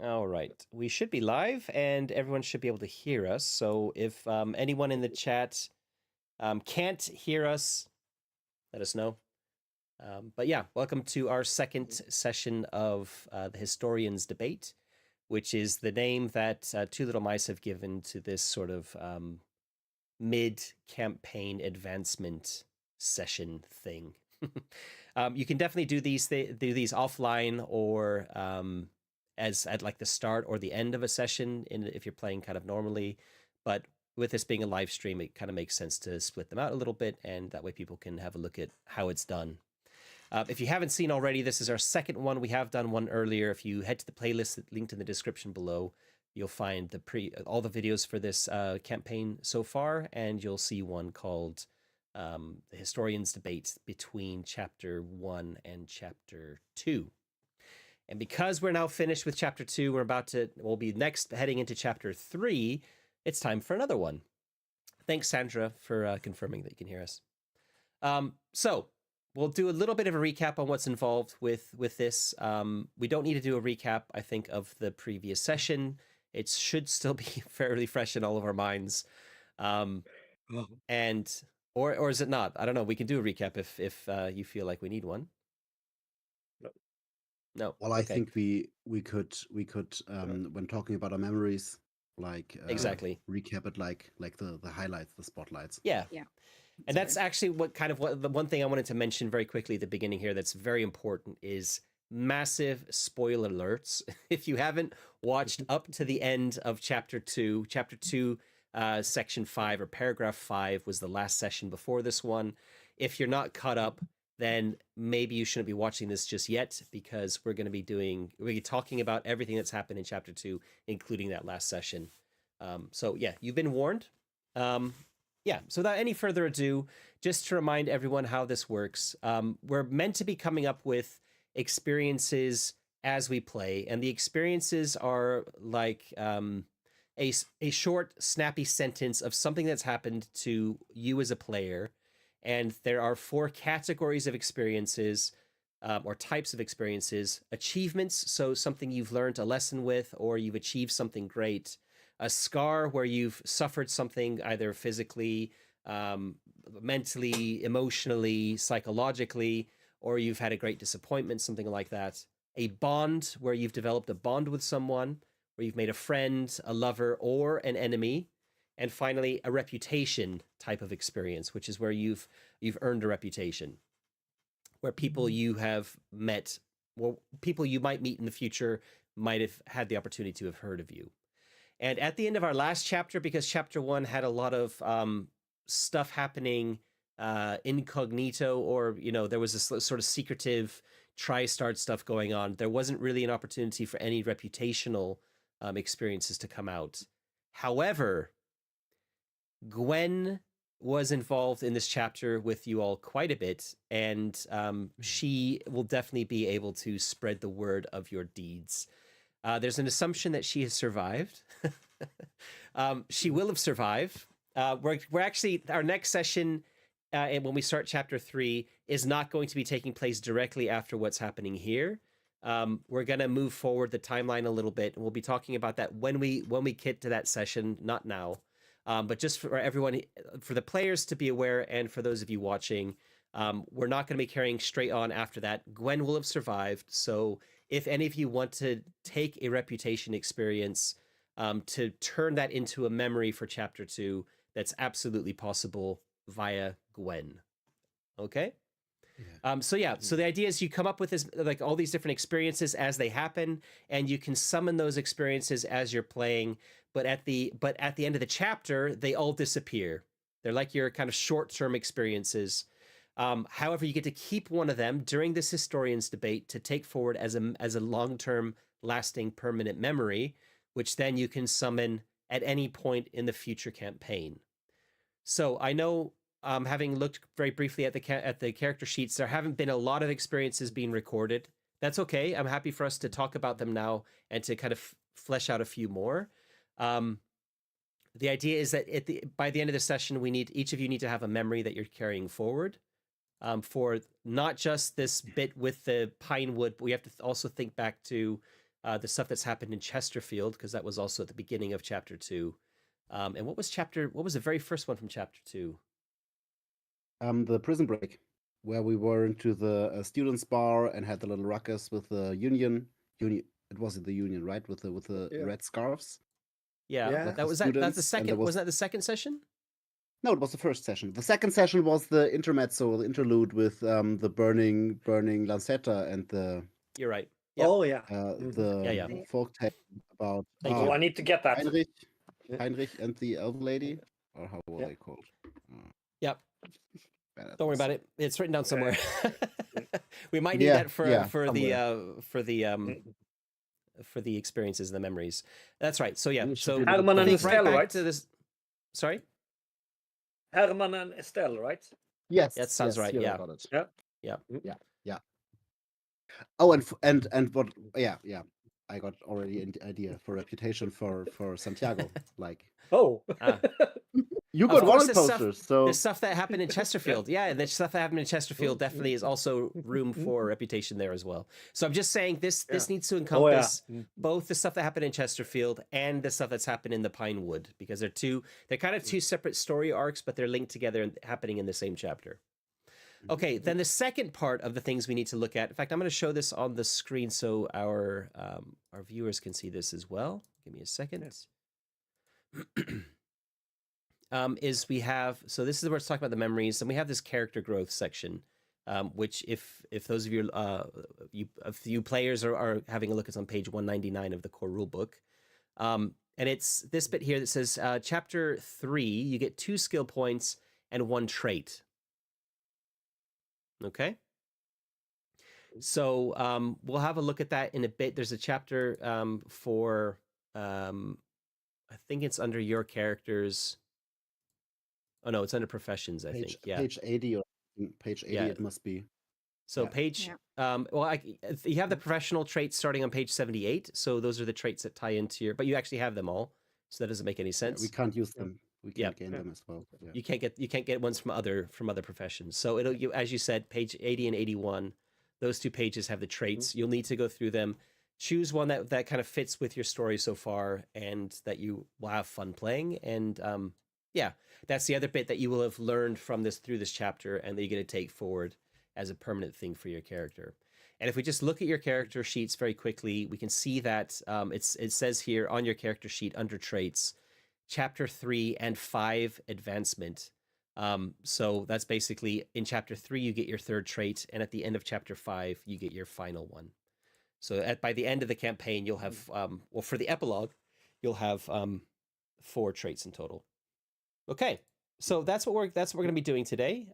All right. We should be live and everyone should be able to hear us. So if anyone in the chat can't hear us, let us know. But yeah, welcome to our second session of the Historians Debate, which is the name that Two Little Mice have given to this sort of mid-campaign advancement session thing. You can definitely do these offline or as at like the start or the end of a session if you're playing kind of normally. But with this being a live stream, it kind of makes sense to split them out a little bit, and that way people can have a look at how it's done. If you haven't seen already, this is our second one. We have done one earlier. If you head to the playlist linked in the description below, you'll find all the videos for this campaign so far, and you'll see one called the Historians Debate between Chapter 1 and Chapter 2. And because we're now finished with Chapter 2, we'll be next heading into Chapter 3. It's time for another one. Thanks, Sandra, for confirming that you can hear us. So we'll do a little bit of a recap on what's involved with this. We don't need to do a recap, I think, of the previous session. It should still be fairly fresh in all of our minds. And or is it not? I don't know. We can do a recap if you feel like we need one. No. Well, I think we could when talking about our memories, like exactly recap it like the highlights, the spotlights. Yeah. And that's actually what the one thing I wanted to mention very quickly at the beginning here that's very important is massive spoiler alerts. If you haven't watched up to the end of Chapter 2, Section 5 or Paragraph 5 was the last session before this one. If you're not caught up, then maybe you shouldn't be watching this just yet, because we're going to be talking about everything that's happened in Chapter 2, including that last session. So yeah, you've been warned. Yeah, so without any further ado, just to remind everyone how this works, we're meant to be coming up with experiences as we play, and the experiences are like a short, snappy sentence of something that's happened to you as a player, and there are 4 categories of experiences, or types of experiences. Achievements, so something you've learned a lesson with, or you've achieved something great. A scar, where you've suffered something either physically, mentally, emotionally, psychologically, or you've had a great disappointment, something like that. A bond, where you've developed a bond with someone, where you've made a friend, a lover, or an enemy. And finally, a reputation type of experience, which is where you've earned a reputation, where people you have met, well, people you might meet in the future might have had the opportunity to have heard of you. And at the end of our last chapter, because Chapter 1 had a lot of stuff happening incognito, or, there was this sort of secretive tri-start stuff going on, there wasn't really an opportunity for any reputational experiences to come out. However, Gwen was involved in this chapter with you all quite a bit, and she will definitely be able to spread the word of your deeds. There's an assumption that she has survived. She will have survived. We're actually, our next session, and when we start Chapter 3, is not going to be taking place directly after what's happening here. We're going to move forward the timeline a little bit, and we'll be talking about that when we get to that session, not now. But just for everyone, for the players to be aware, and for those of you watching, we're not going to be carrying straight on after that. Gwen will have survived, so if any of you want to take a reputation experience to turn that into a memory for Chapter 2, that's absolutely possible via Gwen. Okay? Yeah. So the idea is you come up with this, like, all these different experiences as they happen, and you can summon those experiences as you're playing, but at the end of the chapter, they all disappear. They're like your kind of short-term experiences. However, you get to keep one of them during this Historians Debate to take forward as a long-term, lasting, permanent memory, which then you can summon at any point in the future campaign. So I know, having looked very briefly at the character sheets, there haven't been a lot of experiences being recorded. That's okay. I'm happy for us to talk about them now and to kind of flesh out a few more. The idea is that by the end of the session, each of you need to have a memory that you're carrying forward. For not just this bit with the pine wood, but we have to also think back to the stuff that's happened in Chesterfield, because that was also at the beginning of chapter 2. And what was the very first one from chapter 2? The prison break, where we were into the students' bar and had the little ruckus with the union. It was the union, right? With the red scarves. Yeah, Yeah. that was students, that's the and second. there was- Wasn't that the second session? No, it was the first session. The second session was the intermezzo, the interlude with the burning Lancetta and the You're right. Yep. Oh yeah. Yeah. folk tale about Thank Oh, you. I need to get that. Heinrich and the elf lady, or how were they called? Yep. Bad at Don't worry this. about it. It's written down somewhere. we might need Yeah, that for the experiences and the memories. That's right. So yeah. We should So do the Herman and think Estelle, back right? to this. Sorry. Herman and Estelle, right? Yes, That sounds right, you're yeah. about it. Yeah. Oh, and what? Yeah. I got already an idea for reputation for Santiago. Like Oh. Ah. you Of got course, one the stuff- posters, so The stuff that happened in Chesterfield. Yeah, the stuff that happened in Chesterfield definitely is also room for reputation there as well. So I'm just saying this needs to encompass both the stuff that happened in Chesterfield and the stuff that's happened in the Pinewood, because they're kind of two separate story arcs, but they're linked together and happening in the same chapter. Okay, then the second part of the things we need to look at. In fact, I'm going to show this on the screen so our viewers can see this as well. Give me a second. Is we have, so this is where it's talking about the memories, and we have this character growth section, which if those of you players are having a look, it's on page 199 of the core rulebook. And it's this bit here that says chapter 3, you get 2 skill points and 1 trait. Okay. So we'll have a look at that in a bit. There's a chapter for I think it's under your characters. Oh no, it's under professions, I think. Yeah. page 80 or page 80 it must be. So page you have the professional traits starting on page 78. So those are the traits that tie into your, but you actually have them all. So that doesn't make any sense. We can't use them. We can't gain them as well. Yeah. You can't get ones from other professions. So it'll as you said, page 80 and 81, those 2 pages have the traits. You'll need to go through them, choose one that kind of fits with your story so far and that you will have fun playing. And that's the other bit that you will have learned from through this chapter and that you're going to take forward as a permanent thing for your character. And if we just look at your character sheets very quickly, we can see that it says here on your character sheet under traits, chapter 3 and 5 advancement. So that's basically in chapter 3, you get your 3rd trait. And at the end of chapter 5, you get your final one. So by the end of the campaign, you'll have, for the epilogue, you'll have 4 traits in total. Okay. So that's what we're going to be doing today.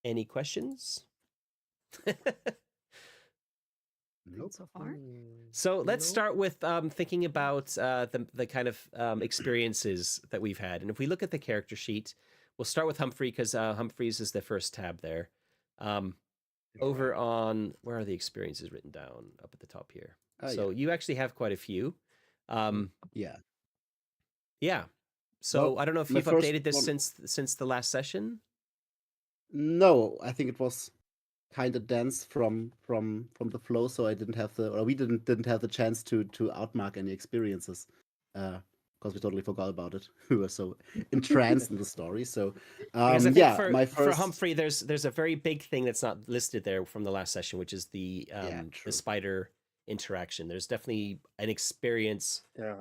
Any questions? Nope. So far. So let's start with thinking about the kind of experiences that we've had. And if we look at the character sheet, we'll start with Humphrey because Humphrey's is the first tab there. Over on, where are the experiences written down? Up at the top here. So you actually have quite a few. Yeah. So Well, I don't know if my you've first updated this one- since the last session. No, I think it was kind of dense from the flow, so I didn't have we didn't have the chance to outmark any experiences, because we totally forgot about it. We were so entranced in the story. So Because I think for, my for first Humphrey, there's a very big thing that's not listed there from the last session, which is the true. spider interaction. There's definitely an experience. Yeah.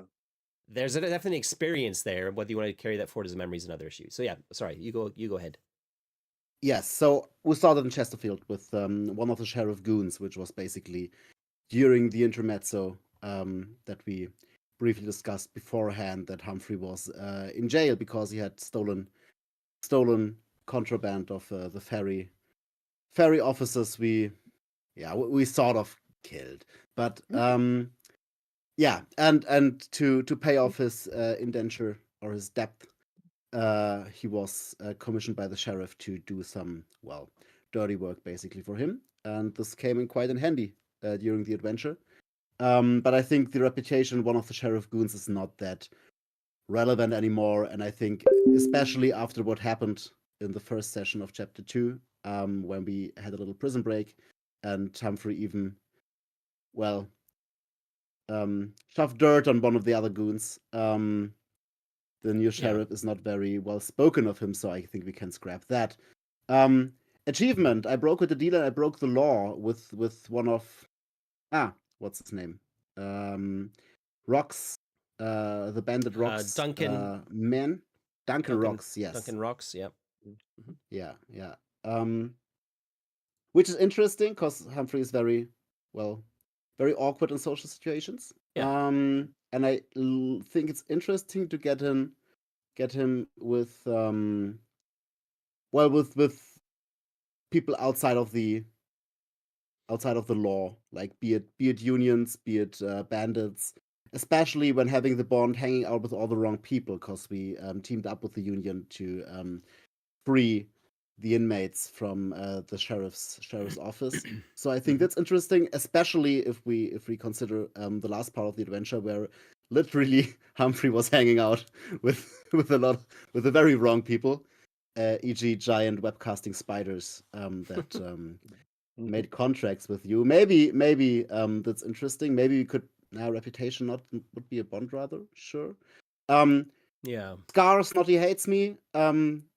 There's definitely an experience there. Whether you want to carry that forward as a memory is another issue. So yeah, sorry, you go ahead. Yes, so we started in Chesterfield with one of the sheriff goons, which was basically during the intermezzo that we briefly discussed beforehand, that Humphrey was in jail because he had stolen contraband of the ferry officers. We sort of killed, but and to pay off his indenture or his debt. He was commissioned by the sheriff to do some, dirty work basically for him. And this came in quite in handy during the adventure. But I think the reputation, one of the sheriff goons, is not that relevant anymore. And I think, especially after what happened in the first session of chapter 2, when we had a little prison break and Humphrey even well, shove dirt on one of the other goons. The new sheriff is not very well spoken of him, so I think we can scrap that. Achievement: I broke with the dealer. I broke the law with one of what's his name? Rocks, the bandit Rocks. Duncan. Duncan Rocks. Yes. Duncan Rocks. Yep. Yeah. Which is interesting because Humphrey is very awkward in social situations. Yeah. And I think it's interesting to get him with with people outside of the law, like be it unions, be it bandits, especially when having the bond hanging out with all the wrong people, because we teamed up with the union to free the inmates from the sheriff's office. So I think that's interesting, especially if we consider the last part of the adventure where literally Humphrey was hanging out with the very wrong people, e.g. giant webcasting spiders that made contracts with you. Maybe that's interesting. Maybe we could reputation not would be a bond rather, sure. Yeah. Scar Snotty hates me.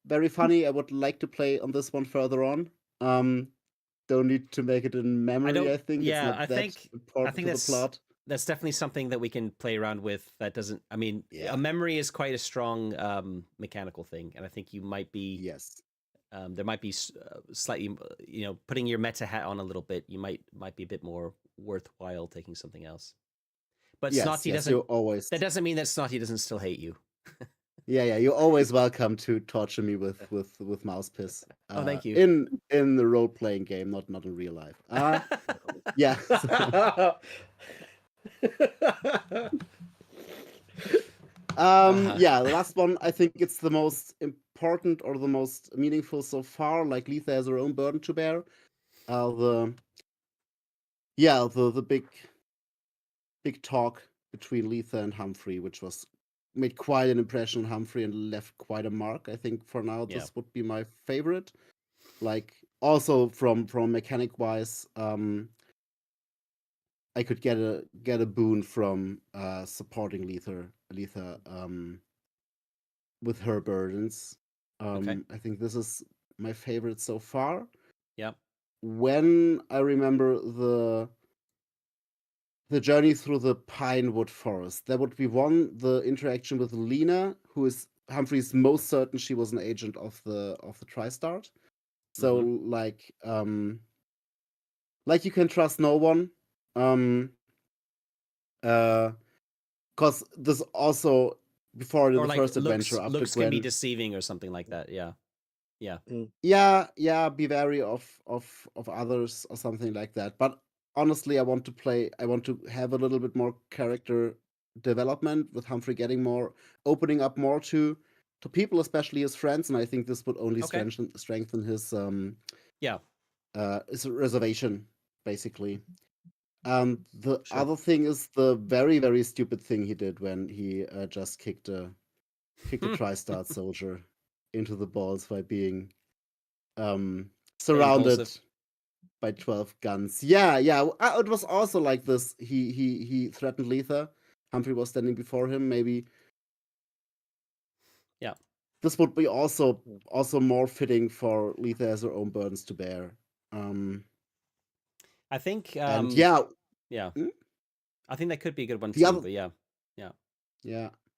Very funny. I would like to play on this one further on. Don't need to make it in memory. I think Yeah, it's not that important to the plot. That's definitely something that we can play around with. That doesn't. I mean, a memory is quite a strong mechanical thing, and I think you might be. Yes. There might be slightly, putting your meta hat on a little bit. You might be a bit more worthwhile taking something else. But Snotty doesn't. Always. That doesn't mean that Snotty doesn't still hate you. Yeah, you're always welcome to torture me with mouse piss. Oh, thank you. In the role playing game, not in real life. Yeah. Yeah, the last one, I think it's the most important or the most meaningful so far. Like Letha has her own burden to bear. The big talk between Letha and Humphrey, which made quite an impression on Humphrey and left quite a mark. I think for now this would be my favorite. Like also from mechanic wise, I could get a boon from supporting Letha with her burdens. Okay. I think this is my favorite so far. Yep. When I remember the journey through the Pinewood Forest, there would be the interaction with Lena, who is Humphrey's most certain she was an agent of the TriStart. So like you can trust no one. Because this also before the first adventure after looks Gwen can be deceiving or something like that. Yeah. Be wary of others or something like that. But honestly, I want to have a little bit more character development with Humphrey opening up more to people, especially his friends, and I think this would only strengthen his reservation, basically. The other thing is the very, very stupid thing he did when he just kicked a TriStart soldier into the balls by being surrounded by 12 guns. Yeah. It was also like this. He threatened Letha. Humphrey was standing before him. Maybe. Yeah. This would be also more fitting for Letha as her own burdens to bear. I think. And yeah. I think that could be a good one too. But yeah.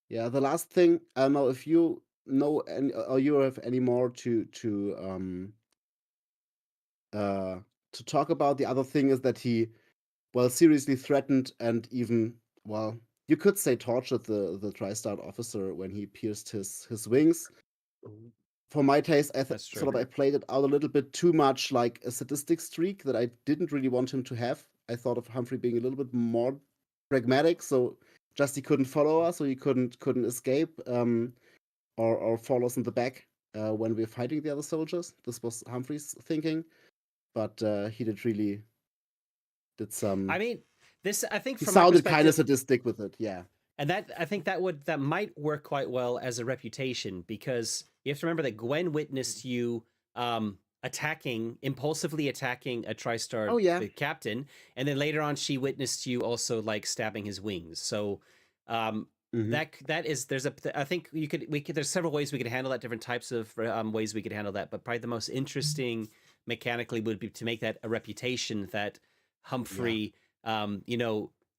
The last thing, I don't know if you know or you have any more to talk about. The other thing is that he, seriously threatened and even, you could say tortured the TriStart officer when he pierced his wings. For my taste, I I played it out a little bit too much like a sadistic streak that I didn't really want him to have. I thought of Humphrey being a little bit more pragmatic, so just he couldn't follow us, so he couldn't escape or fall us in the back when we were fighting the other soldiers. This was Humphrey's thinking, but he did some. I mean, this I think he from sounded kind of sadistic with it, yeah. And I think that might work quite well as a reputation, because you have to remember that Gwen witnessed you impulsively attacking a TriStar Oh yeah. captain, and then later on she witnessed you also like stabbing his wings. So that is I think there's several ways we could handle that, different types of ways we could handle that, but probably the most interesting mechanically would be to make that a reputation that Humphrey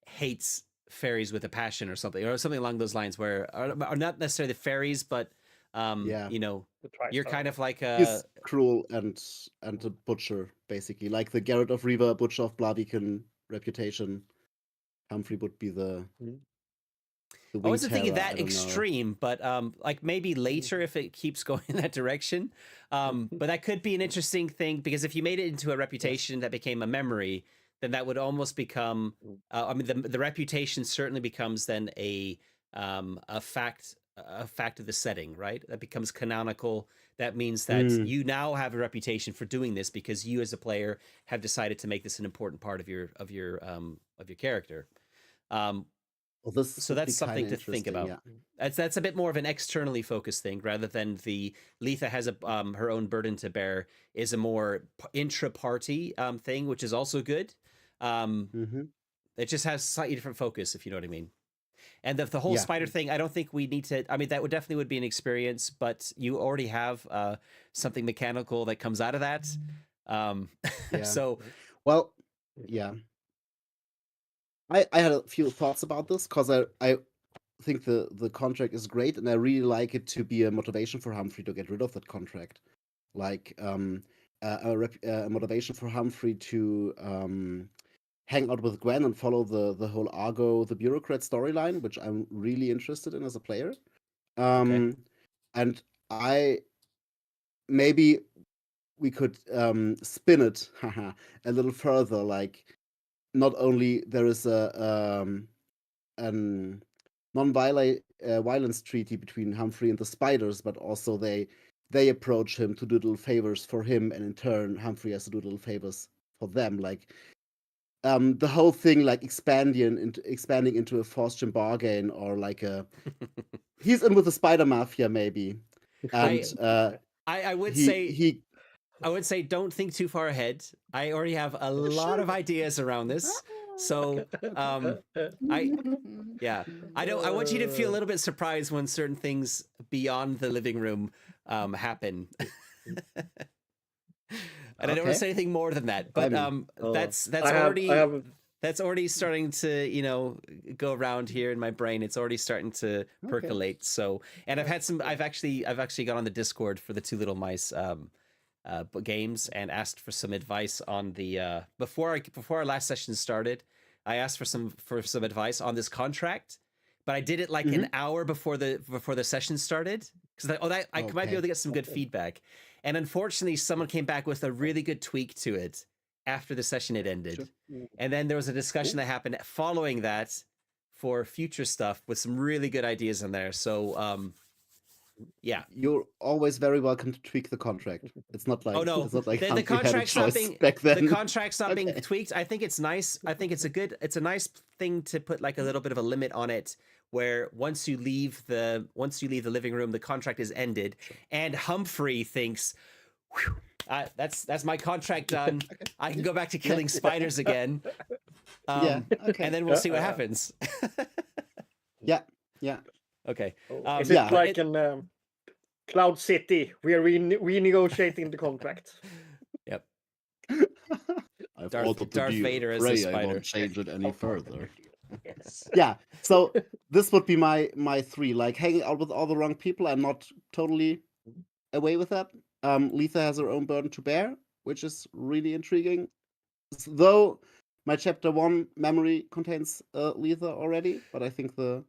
hates fairies with a passion or something along those lines, where are not necessarily the fairies, but you're kind of like he's cruel and a butcher, basically, like the Garrett of Riva, butcher of Blaviken reputation. Humphrey would be the I wasn't thinking that extreme, but like maybe later if it keeps going in that direction. But that could be an interesting thing, because if you made it into a reputation that became a memory, then that would almost become. The reputation certainly becomes then a fact of the setting, right? That becomes canonical. That means that you now have a reputation for doing this because you, as a player, have decided to make this an important part of your character. So that's something to think about. Yeah. That's a bit more of an externally focused thing, rather than the Letha has her own burden to bear is a more intra-party thing, which is also good. It just has slightly different focus, if you know what I mean. And the whole spider thing, I don't think we need to. I mean, that would be an experience, but you already have something mechanical that comes out of that. So, well, yeah. I had a few thoughts about this, because I think the contract is great, and I really like it to be a motivation for Humphrey to get rid of that contract. Like a motivation for Humphrey to hang out with Gwen and follow the whole Argo, the bureaucrat storyline, which I'm really interested in as a player. And maybe we could spin it a little further, like, not only there is a non-violence treaty between Humphrey and the spiders, but also they approach him to do little favors for him, and in turn Humphrey has to do little favors for them. Like the whole thing, like expanding into a fortune bargain, or like he's in with the spider mafia maybe. And I would say I would say don't think too far ahead. I already have a lot of ideas around this. So I want you to feel a little bit surprised when certain things beyond the living room happen. And I don't want to say anything more than that, but that's already starting to go around here in my brain. It's already starting to percolate. So, and I've actually got on the Discord for the Two Little Mice games and asked for some advice on the before our last session started. I asked for some advice on this contract, but I did it like an hour before the session started, because I might be able to get some good feedback. And unfortunately, someone came back with a really good tweak to it after the session had ended. And then there was a discussion that happened following that for future stuff with some really good ideas in there. So yeah, you're always very welcome to tweak the contract. It's not like it's not like the contract's not being back then. The contract's not being tweaked. I think it's nice. I think it's a nice thing to put like a little bit of a limit on it, where once you leave the living room, the contract is ended, and Humphrey thinks, that's my contract done. I can go back to killing spiders again. And then we'll see what happens. Yeah. Okay. Is it like in Cloud City? We are renegotiating the contract. Yep. Darth Vader as a spider. I won't change it any further. Yes. Yeah. So this would be my 3. Like, hanging out with all the wrong people. I'm not totally away with that. Letha has her own burden to bear, which is really intriguing. Though my chapter 1 memory contains Letha already, but I think the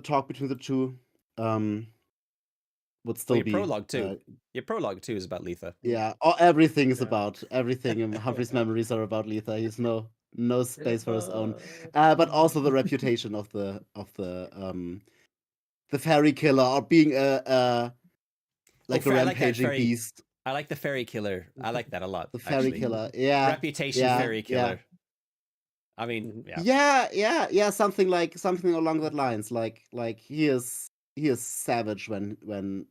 talk between the two would still be prologue too. Your prologue too is about Letha. Yeah, everything is about everything. Humphrey's memories are about Letha. He's no space for his own. But also the reputation of the fairy killer, or being a rampaging beast. I like the fairy killer. I like that a lot. The fairy killer, yeah. Reputation fairy killer. Yeah. I mean, yeah, something along that lines. Like he is savage when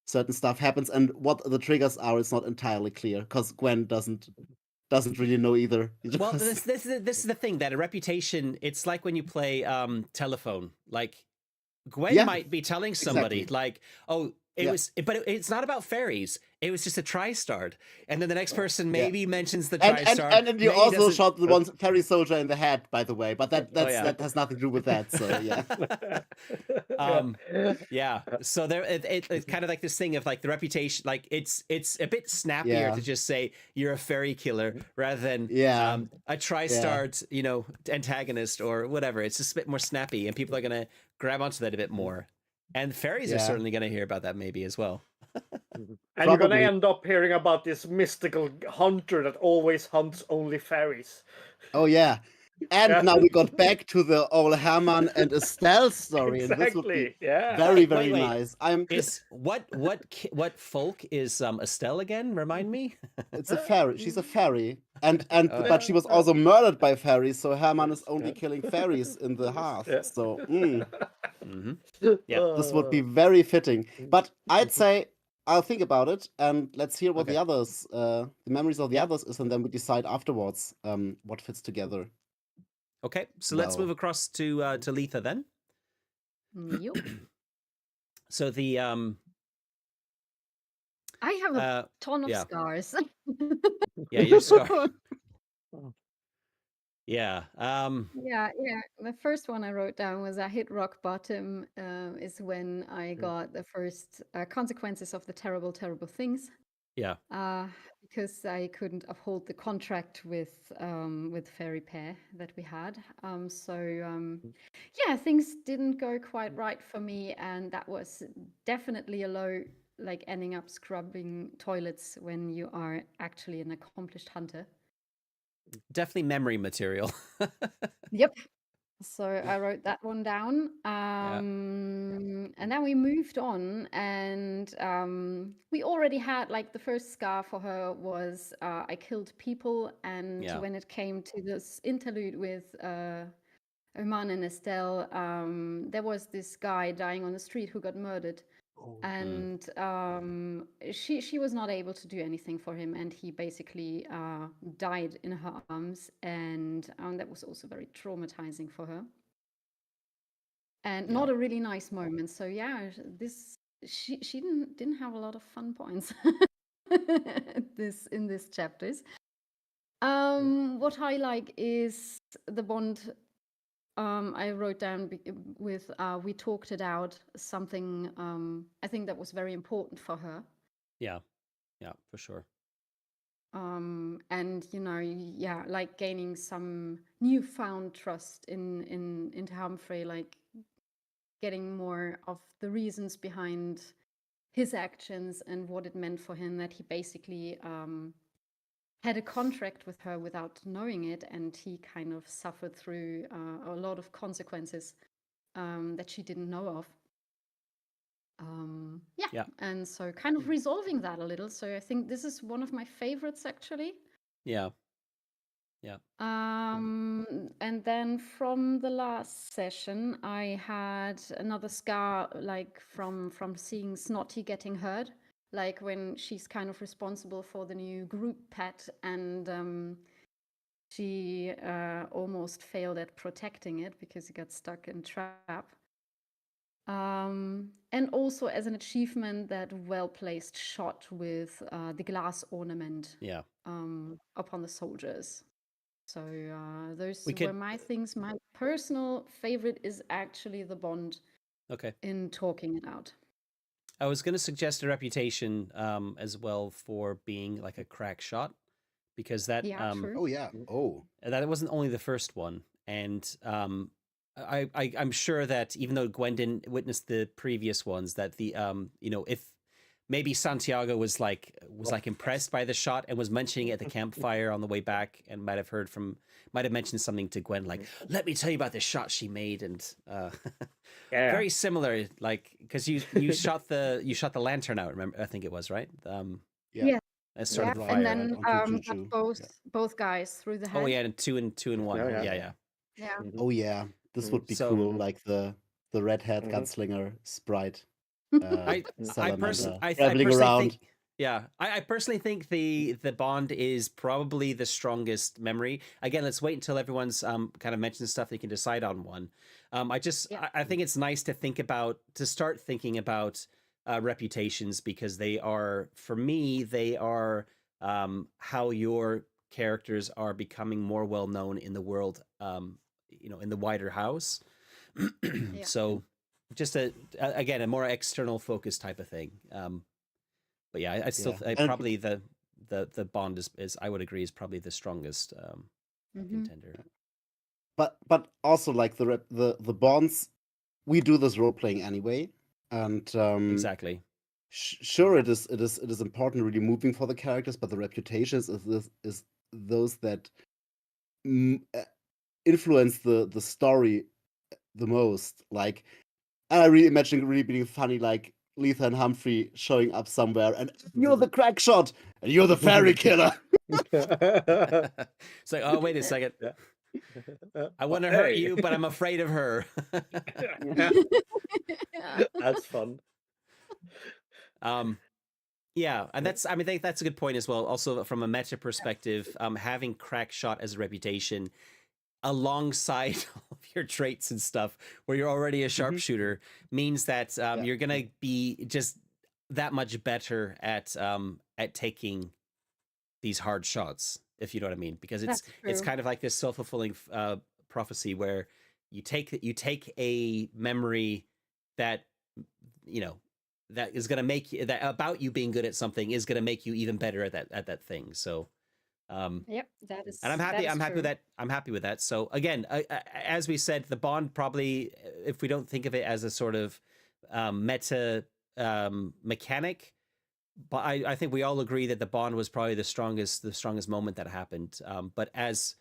certain stuff happens, and what the triggers are is not entirely clear because Gwen doesn't really know either. Well, this is the thing, that a reputation, it's like when you play telephone. Like, Gwen Yeah, might be telling somebody, exactly. like, oh, Yeah. but it's not about fairies. It was just a tri-stard. And then the next person Yeah. maybe mentions the And tri-star. and you maybe also doesn't. shot the one fairy soldier in the head, by the way, but Oh, yeah. that has nothing to do with that. So yeah. Yeah. So there, it's kind of like this thing of like the reputation. Like it's a bit snappier Yeah. to just say you're a fairy killer rather than Yeah. a tri-starred, antagonist or whatever. It's just a bit more snappy, and people are gonna grab onto that a bit more. And fairies are Yeah. certainly gonna hear about that maybe as well. And you're gonna Probably. end up hearing about this mystical hunter that always hunts only fairies. Oh yeah. And Yeah. now we got back to the old Herman and Estelle story, and this would be Exactly. Yeah. very, Wait, very wait. nice. Is what folk is Estelle again? Remind me. It's a fairy. She's a fairy, and but she was also murdered by fairies. So Herman is only killing fairies in the hearth. Yeah. So Mm-hmm. Yeah. this would be very fitting. But I'd say I'll think about it, and let's hear what Okay. the others, the memories of the Yeah. others is, and then we decide afterwards what fits together. Okay, so let's Well. move across to Letha then. Yup. So the I have a ton of yeah. scars. Yeah, you're scarred. Yeah. Yeah. The first one I wrote down was I hit rock bottom. Is when I got the first consequences of the terrible, terrible things. Yeah. Because I couldn't uphold the contract with Fairy Pair that we had. Yeah, things didn't go quite right for me, and that was definitely a low, like ending up scrubbing toilets when you are actually an accomplished hunter. Definitely memory material. Yep. So I wrote that one down. And then we moved on, and we already had, like, the first scar for her was I killed people. And Yeah. when it came to this interlude with Oman and Estelle, there was this guy dying on the street who got murdered. And she was not able to do anything for him, and he basically died in her arms, and that was also very traumatizing for her, and not a really nice moment. So yeah, she didn't have a lot of fun points in these chapters. What I like is the bond. I wrote down with we talked it out, something I think that was very important for her. Yeah, for sure. And yeah, like gaining some newfound trust into Humphrey, like getting more of the reasons behind his actions and what it meant for him, that he basically had a contract with her without knowing it, and he kind of suffered through a lot of consequences that she didn't know of. Yeah, and so kind of resolving that a little. So I think this is one of my favorites, actually. Yeah. And then from the last session, I had another scar, like from seeing Snotty getting hurt, like when she's kind of responsible for the new group pet, and she almost failed at protecting it because he got stuck in trap. And also as an achievement, that well-placed shot with the glass ornament upon the soldiers. So those were my things. My personal favorite is actually the bond in talking it out. I was going to suggest a reputation as well for being like a crack shot, because that that wasn't only the first one, and I'm sure that even though Gwen didn't witness the previous ones, that the if maybe Santiago was impressed by the shot and was mentioning it at the campfire on the way back, and might have mentioned something to Gwen, like, let me tell you about this shot she made, and very similar, like, because you shot the lantern out, remember, I think it was, right? Yeah. As sort of and then both guys through the head. Oh yeah, and two and one. Yeah. Oh yeah, this would be cool, like the redhead gunslinger sprite. I salamander I traveling personally around. think I personally think the bond is probably the strongest memory. Again, let's wait until everyone's kind of mentioned stuff. They can decide on one. Yeah. I think it's nice to start thinking about reputations, because they are, for me, they are how your characters are becoming more well known in the world, in the wider house. Yeah. So just again, a more external focus type of thing. But yeah, I still Yeah, and probably the bond is, I would agree, is probably the strongest Mhm. contender. but also like the bonds, we do this role playing anyway, and Exactly. sure, it is important, really moving for the characters, but the reputations is those that influence the story the most. Like, and I really imagine it really being funny, like Letha and Humphrey showing up somewhere, and you're the crack shot, and you're the fairy killer. It's like, oh, wait a second. I want to hurt Hey. you, but I'm afraid of her. That's fun. Yeah, and I think that's a good point as well. Also, from a meta perspective, having crack shot as a reputation alongside all of your traits and stuff, where you're already a sharpshooter, means that you're gonna be just that much better at taking these hard shots, if you know what I mean. Because it's That's true. kind of like this self-fulfilling prophecy, where you take a memory that that is going to make you, that about you being good at something is going to make you even better at that thing. So Yep, that is. and I'm happy. I'm happy with that. I'm happy with that. So again, as we said, the bond probably, if we don't think of it as a sort of meta mechanic, but I think we all agree that the bond was probably the strongest moment that happened. But as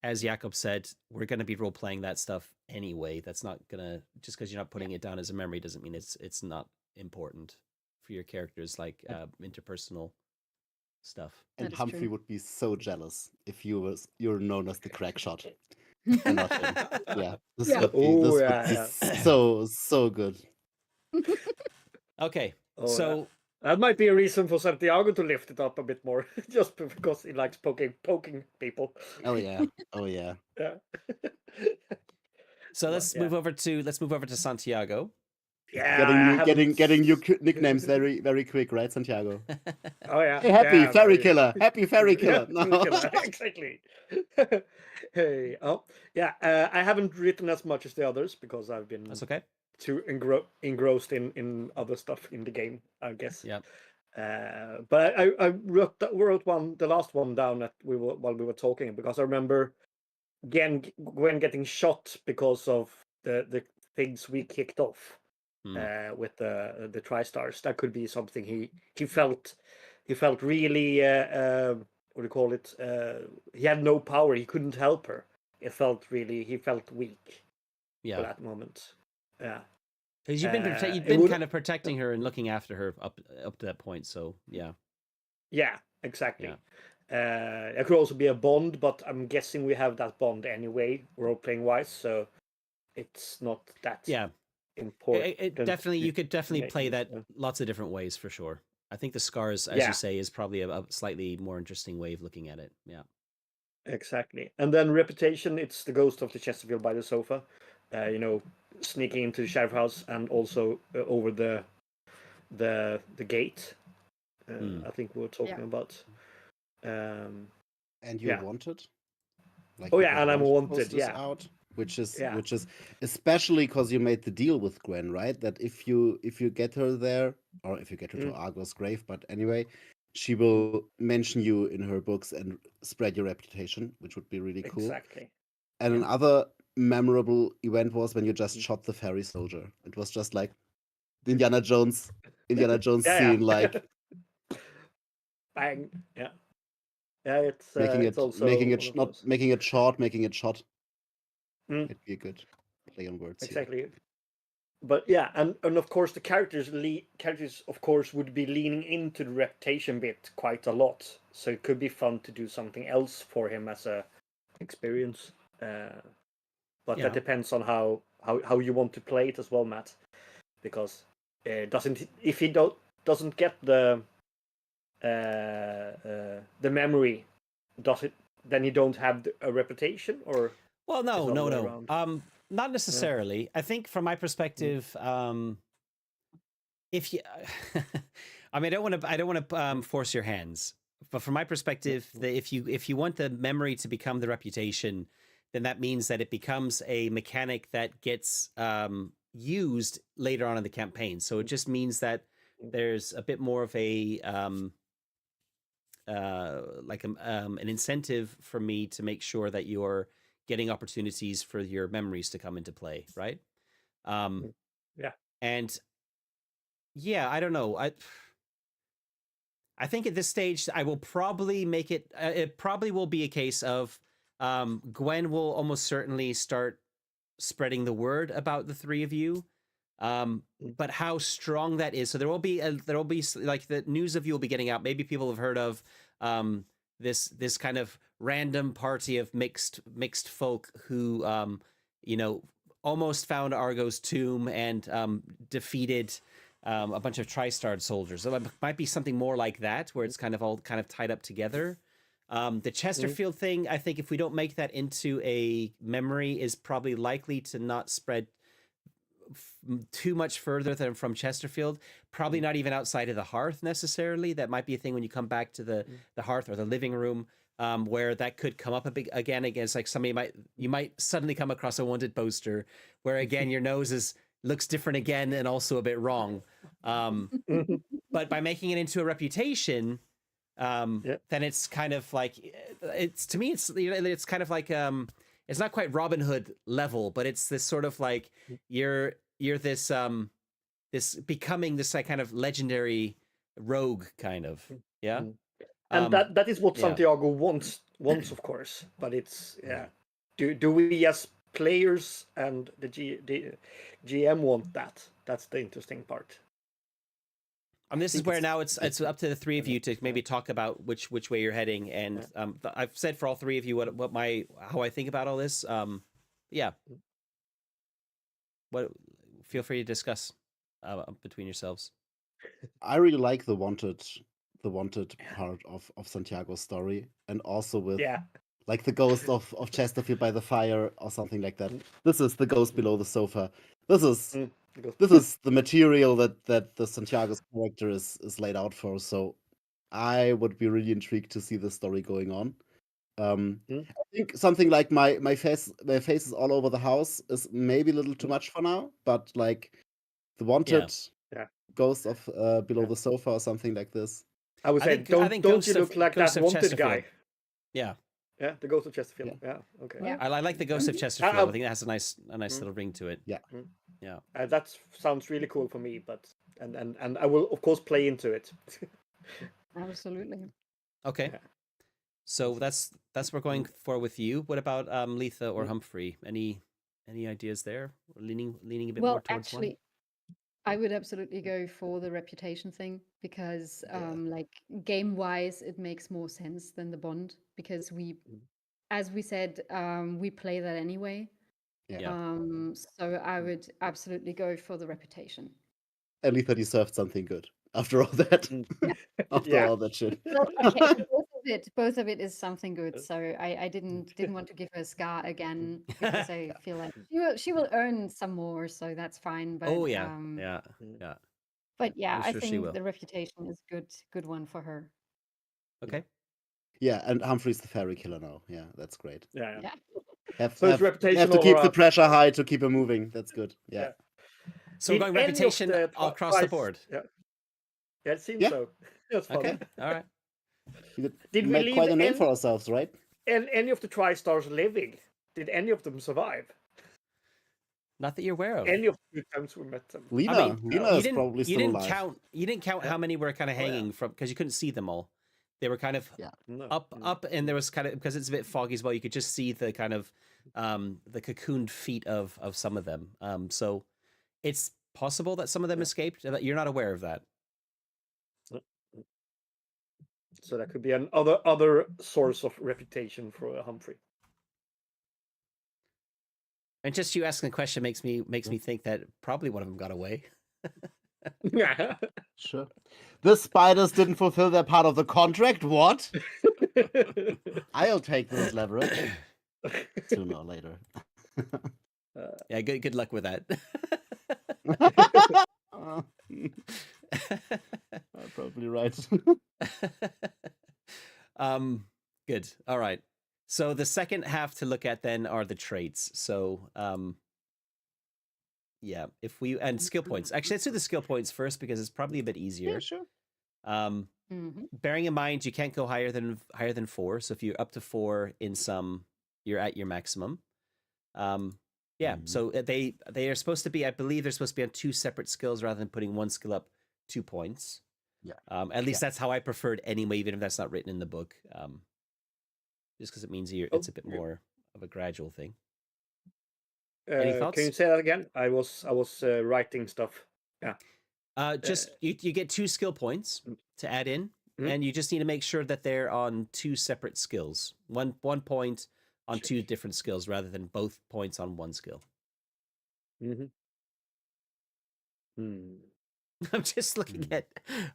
Jakob said, we're going to be role playing that stuff anyway. That's not gonna, just because you're not putting it down as a memory doesn't mean it's not important for your characters, like interpersonal stuff. And That is Humphrey true. would be so jealous if you're known as the crack shot and not him. Yeah, this Yeah. would be Oh, this would yeah, be yeah. so good. Okay, Oh, so that might be a reason for Santiago to lift it up a bit more, just because he likes poking people. Oh yeah, oh yeah. Yeah. so But, let's yeah. move over to Santiago. Yeah, I haven't. Getting your nicknames very quick, right, Santiago? Oh yeah. Hey, happy Yeah, fairy very. killer, happy fairy killer. Yeah, No. killer, exactly. Hey, oh yeah. I haven't written as much as the others because I've been That's okay. too engrossed in other stuff in the game, I guess. Yeah. But I wrote the last one down while we were talking, because I remember Gwen getting shot because of the things we kicked off with the TriStars. That could be something he felt really what do you call it? He had no power. He couldn't help her. He felt weak for Yeah. that moment. Yeah. Because you've it been would- kind of protecting her and looking after her up to that point. So yeah. Yeah, exactly. It could also be a bond, but I'm guessing we have that bond anyway, role playing wise. So it's not that Yeah. important. You could definitely make play it, that so. lots of different ways for sure. I think the scars, as Yeah. you say, is probably a slightly more interesting way of looking at it. Yeah. Exactly. And then reputation, it's the ghost of the Chesterfield by the sofa. Sneaking into the sheriff house and also over the gate. I think we were talking about. And you're Yeah. wanted. Like Oh you yeah, got and I'm wanted. posters Yeah. out, which is Yeah. especially because you made the deal with Gwen, right? That if you get her there, or if you get her to Mm. Argo's grave, but anyway, she will mention you in her books and spread your reputation, which would be really cool. Exactly. And another memorable event was when you just shot the fairy soldier. It was just like the Indiana Jones Yeah, scene, like bang. Yeah. Yeah, it's also making one it of not those. making it short, making it shot. Mm. It'd be a good play on words here. Exactly. But yeah, and of course the characters of course would be leaning into the reputation bit quite a lot. So it could be fun to do something else for him as a experience. But Yeah. that depends on how you want to play it as well, Matt. Because if he doesn't get the memory, then he don't have a reputation, or Well, no, it's the other no, way no. around? Not necessarily. I think from my perspective, if you, I mean, I don't want to force your hands, but from my perspective, if you want the memory to become the reputation, then that means that it becomes a mechanic that gets used later on in the campaign. So it just means that there's a bit more of a an incentive for me to make sure that you're getting opportunities for your memories to come into play, right? Yeah. And yeah, I don't know. I think at this stage, I will probably make it. It probably will be a case of Gwen will almost certainly start spreading the word about the three of you. But how strong that is, so there will be like the news of you will be getting out. Maybe people have heard of this kind of random party of mixed folk who almost found Argo's tomb and defeated a bunch of Tri-Starred soldiers. So it might be something more like that, where it's all tied up together. The Chesterfield thing, I think if we don't make that into a memory, is probably likely to not spread too much further than from Chesterfield. Probably not even outside of the hearth necessarily. That might be a thing when you come back to the hearth or the living room, where that could come up a bit again. Against like you might suddenly come across a wanted poster where again your nose looks different again and also a bit wrong. But by making it into a reputation, then it's kind of like to me it's kind of like it's not quite Robin Hood level, but it's this sort of like you're this this becoming this like kind of legendary rogue kind of, yeah. And that is what Santiago wants, of course. But it's do we as players and the GM want that? That's the interesting part. And this is where now it's up to the three of you to maybe talk about which way you're heading. And I've said for all three of you how I think about all this. Feel free to discuss between yourselves. I really like the wanted part of Santiago's story, and also with like the ghost of Chesterfield by the fire or something like that. This is the ghost below the sofa. This is the material that the Santiago's character is laid out for. So I would be really intrigued to see this story going on. I think something like my face is all over the house is maybe a little too much for now, but like the wanted ghost of below the sofa or something like this. I would say, don't you look like that wanted guy? Yeah. Yeah, the ghost of Chesterfield. Yeah. Okay. Yeah. I like the ghost of Chesterfield. I think that has a nice little ring to it. Yeah. Yeah. That sounds really cool for me, but and I will of course play into it. Absolutely. Okay. Yeah. So that's what we're going for with you. What about Letha or Humphrey? Any ideas there? Or leaning a bit more towards one? Actually, I would absolutely go for the reputation thing because like game wise it makes more sense than the bond, because as we said, we play that anyway. So I would absolutely go for the reputation. And Letha deserved something good after all that. After all that shit. Well, okay, both of it is something good. So I didn't want to give her a scar again because I feel like she will earn some more, so that's fine. But yeah. But yeah, I'm sure I think the reputation is good one for her. Okay. Yeah, and Humphrey's the fairy killer now. Yeah, that's great. Yeah. Have to keep the pressure high to keep her moving. That's good. Yeah. So we're going reputation across the board. Yeah, it seems so. That's fun. Okay, all right. Did we make quite a name for ourselves, right? And any of the Tri-Stars living? Did any of them survive? Not that you're aware of. Any of the times we met them. Lena is probably still alive. You didn't count how many were kind of hanging from, because you couldn't see them all. They were kind of up, and there was kind of, because it's a bit foggy as well, you could just see the kind of the cocooned feet of some of them. So it's possible that some of them escaped. You're not aware of that. So that could be other source of reputation for Humphrey. And just you asking the question makes me think that probably one of them got away. Sure. The spiders didn't fulfill their part of the contract. What? I'll take this leverage sooner or later. Yeah, good luck with that. Probably right. Good. All right. So the second half to look at then are the traits. So yeah, if we and skill points. Actually, let's do the skill points first because it's probably a bit easier. Yeah, sure. Bearing in mind you can't go higher than 4. So if you're up to 4 in some, you're at your maximum. Yeah. So they are supposed to be. I believe they're supposed to be on 2 separate skills rather than putting one skill up 2 points. Yeah. At least that's how I preferred anyway, even if that's not written in the book. Just because it means it's a bit more of a gradual thing. Any thoughts? Can you say that again? I was writing stuff. Yeah. Just you get 2 skill points to add in, and you just need to make sure that they're on 2 separate skills. One point on 2 different skills rather than both points on one skill. I'm just looking at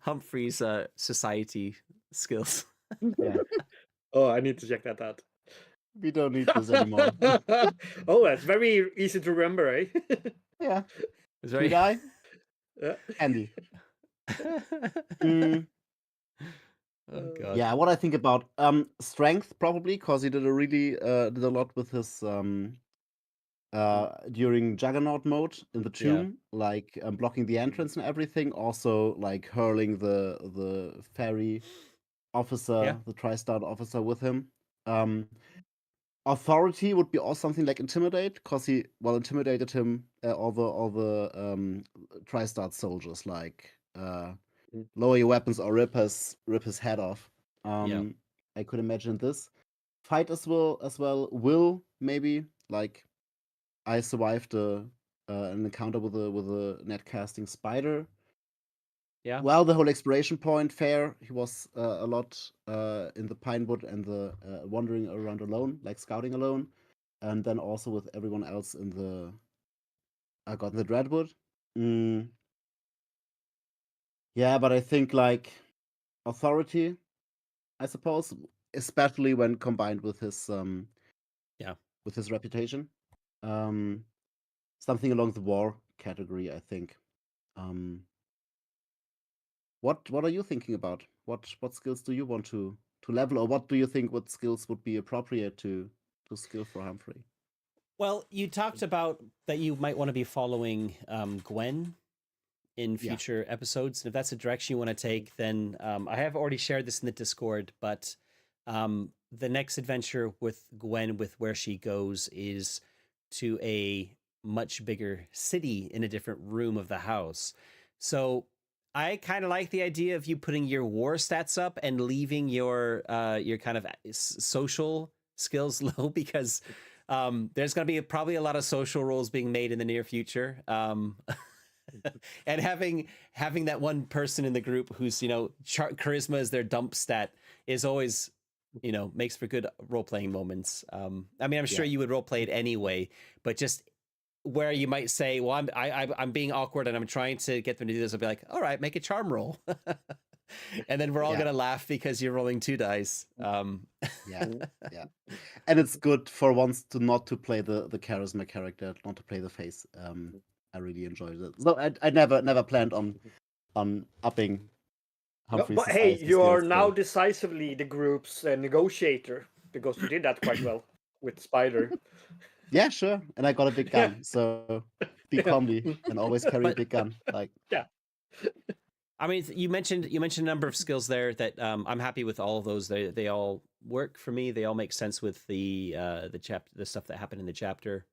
Humphrey's society skills. Yeah. Oh, I need to check that out. We don't need this anymore. Oh, that's very easy to remember, eh? Yeah. It's Should I? Yeah. Andy. Oh god. Yeah, what I think about strength probably because he did a really did a lot with his during Juggernaut mode in the tomb, like blocking the entrance and everything. Also, like hurling the fairy officer, the Tri-Star officer, with him. Authority would be also something like intimidate, because he intimidated him all the Tri-Star soldiers, like lower your weapons or rip his head off. I could imagine this. Fight as well. Will maybe like I survived an encounter with a net casting spider. Yeah. Well, the whole exploration point fair. He was a lot in the Pinewood and the wandering around alone, like scouting alone, and then also with everyone else in the the Dreadwood. Yeah, but I think like authority, I suppose, especially when combined with his with his reputation. Something along the war category, I think. What are you thinking about? What skills do you want to level, or what do you think what skills would be appropriate to skill for Humphrey? Well, you talked about that you might want to be following Gwen in future episodes. And if that's a direction you want to take, then I have already shared this in the Discord, but the next adventure with Gwen, with where she goes, is to a much bigger city in a different room of the house. So I kind of like the idea of you putting your war stats up and leaving your kind of social skills low, because there's going to be probably a lot of social roles being made in the near future. And having that one person in the group who's charisma is their dump stat is always makes for good role-playing moments. I mean, I'm sure you would role-play it anyway, but just where you might say, well, I'm being awkward and I'm trying to get them to do this, I'll be like, all right, make a charm roll. And then we're all gonna laugh because you're rolling 2 dice. Yeah. And it's good for once not to play the charisma character, not to play the face. I really enjoyed it. So I never planned on upping Humphrey's. But hey, you are now decisively the group's negotiator, because you did that quite well with Spider. Yeah, sure. And I got a big gun, so be comedy and always carry a big gun. Like I mean, you mentioned a number of skills there that I'm happy with all of those. They all work for me. They all make sense with the stuff that happened in the chapter.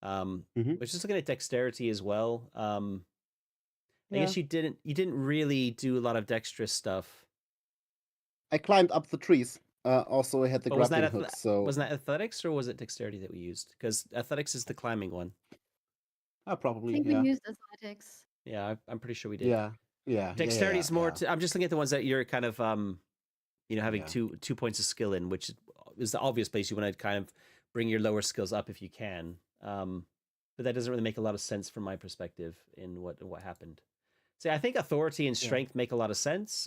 But just looking at dexterity as well. I guess you didn't really do a lot of dexterous stuff. I climbed up the trees. Also, I had the grappling hook. So wasn't that athletics or was it dexterity that we used? Because athletics is the climbing one. Probably. I think we used athletics. Yeah, I'm pretty sure we did. Yeah. Dexterity is more. I'm just looking at the ones that you're kind of having 2 points of skill in, which is the obvious place you want to kind of bring your lower skills up if you can. But that doesn't really make a lot of sense from my perspective in what happened. See, I think authority and Yeah. strength make a lot of sense.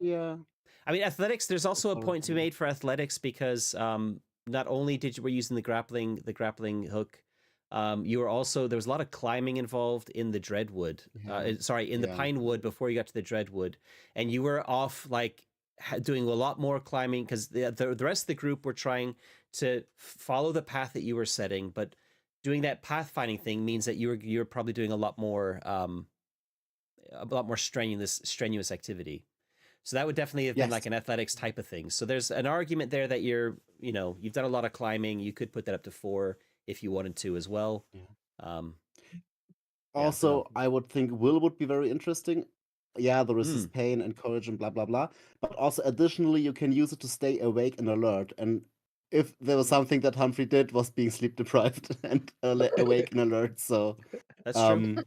Yeah. I mean, athletics. There's also a point to be Authority. made for athletics because not only were you using the grappling hook, you were also there was a lot of climbing involved in the Dreadwood. Yeah. Sorry, in the Yeah. Pinewood before you got to the Dreadwood, and you were off like doing a lot more climbing because the rest of the group were trying to follow the path that you were setting, but doing that pathfinding thing means that you're probably doing a lot more strenuous activity. So that would definitely have been like Yes. an athletics type of thing. So there's an argument there that you've done a lot of climbing. You could put that up to 4 if you wanted to as well. Yeah. Um, Also, I would think will would be very interesting. Yeah, there is this Mm. pain and courage and blah blah blah. But also additionally, you can use it to stay awake and alert. And if there was something that Humphrey did was being sleep deprived and awake and alert. So That's true.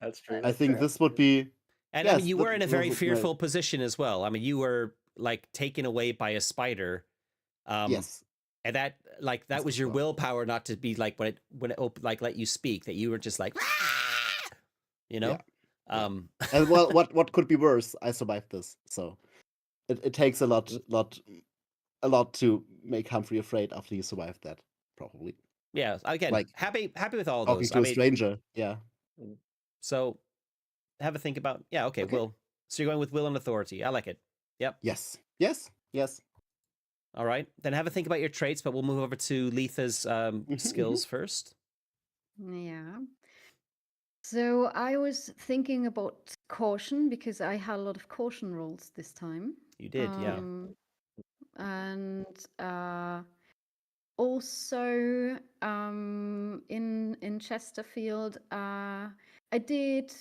That's true. I think this would be And I mean, yes. you were in a very would be nice. fearful position as well. I mean, you were like taken away by a spider. Yes. And that That's was for your sure. willpower not to be like when it like let you speak, that you were just like, you know? Yeah. And well, what could be worse? I survived this, so it takes a lot to make Humphrey afraid after he survived that, probably. Yeah. Again, Like happy with all of talking those. to a stranger. Yeah. So have a think about. Yeah. Okay. Okay. Will. So you're going with will and authority. I like it. Yep. Yes. Yes. Yes. All right. Then have a think about your traits, but we'll move over to Letha's skills first. Yeah. So I was thinking about caution because I had a lot of caution rolls this time. You did, yeah. And also in Chesterfield, I did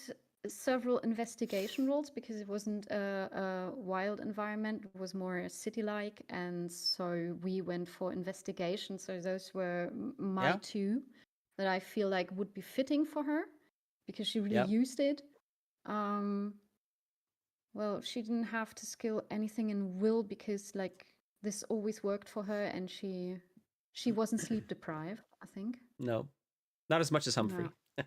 several investigation rolls because it wasn't a wild environment, it was more city-like, and so we went for investigation. So those were my Yeah. 2 that I feel like would be fitting for her because she really Yep. used it. Well, she didn't have to skill anything in will because like this always worked for her, and she wasn't sleep deprived, I think. No, not as much as Humphrey. No.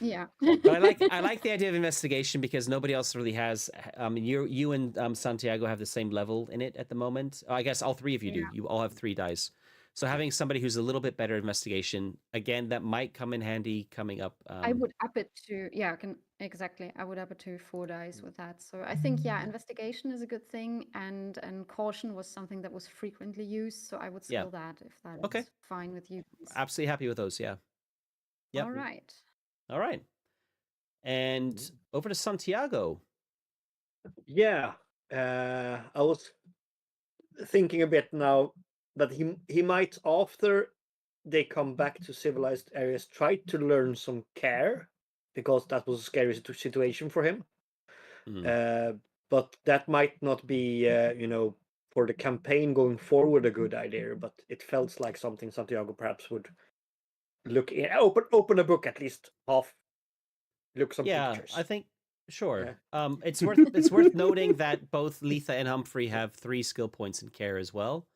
Yeah. But I like the idea of investigation because nobody else really has. You and Santiago have the same level in it at the moment. I guess all 3 of you do. You all have 3 dice. So having somebody who's a little bit better at investigation, again, that might come in handy coming up. I would up it to exactly. I would up it to 4 dice with that. So I think investigation is a good thing, and caution was something that was frequently used. So I would skill that if that is fine with you. Absolutely happy with those. Yeah. Yep. All right. And over to Santiago. Yeah. I was thinking a bit now that he might, after they come back to civilized areas, try to learn some care, because that was a scary situation for him. But that might not be for the campaign going forward a good idea, but it felt like something Santiago perhaps would look in, open a book at least, look some pictures. I think sure. It's worth noting that both Letha and Humphrey have 3 skill points in care as well.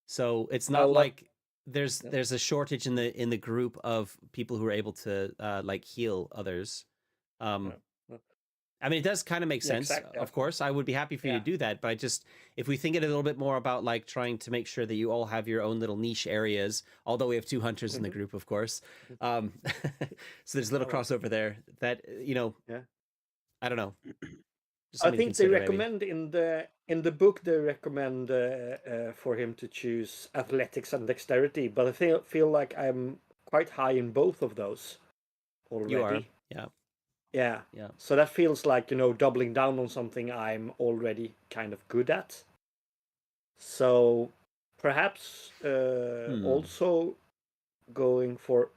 So it's not like there's a shortage in the group of people who are able to like heal others. I mean, it does kind of make sense. Exactly. Of course, I would be happy for you to do that. But if we think it a little bit more about like trying to make sure that you all have your own little niche areas, although we have 2 hunters in the group, of course. So there's a little crossover there that, I don't know. I think they recommend in the book, they recommend for him to choose athletics and dexterity, but I feel like I'm quite high in both of those already. You are, yeah. Yeah. So that feels like, doubling down on something I'm already kind of good at. So perhaps also going for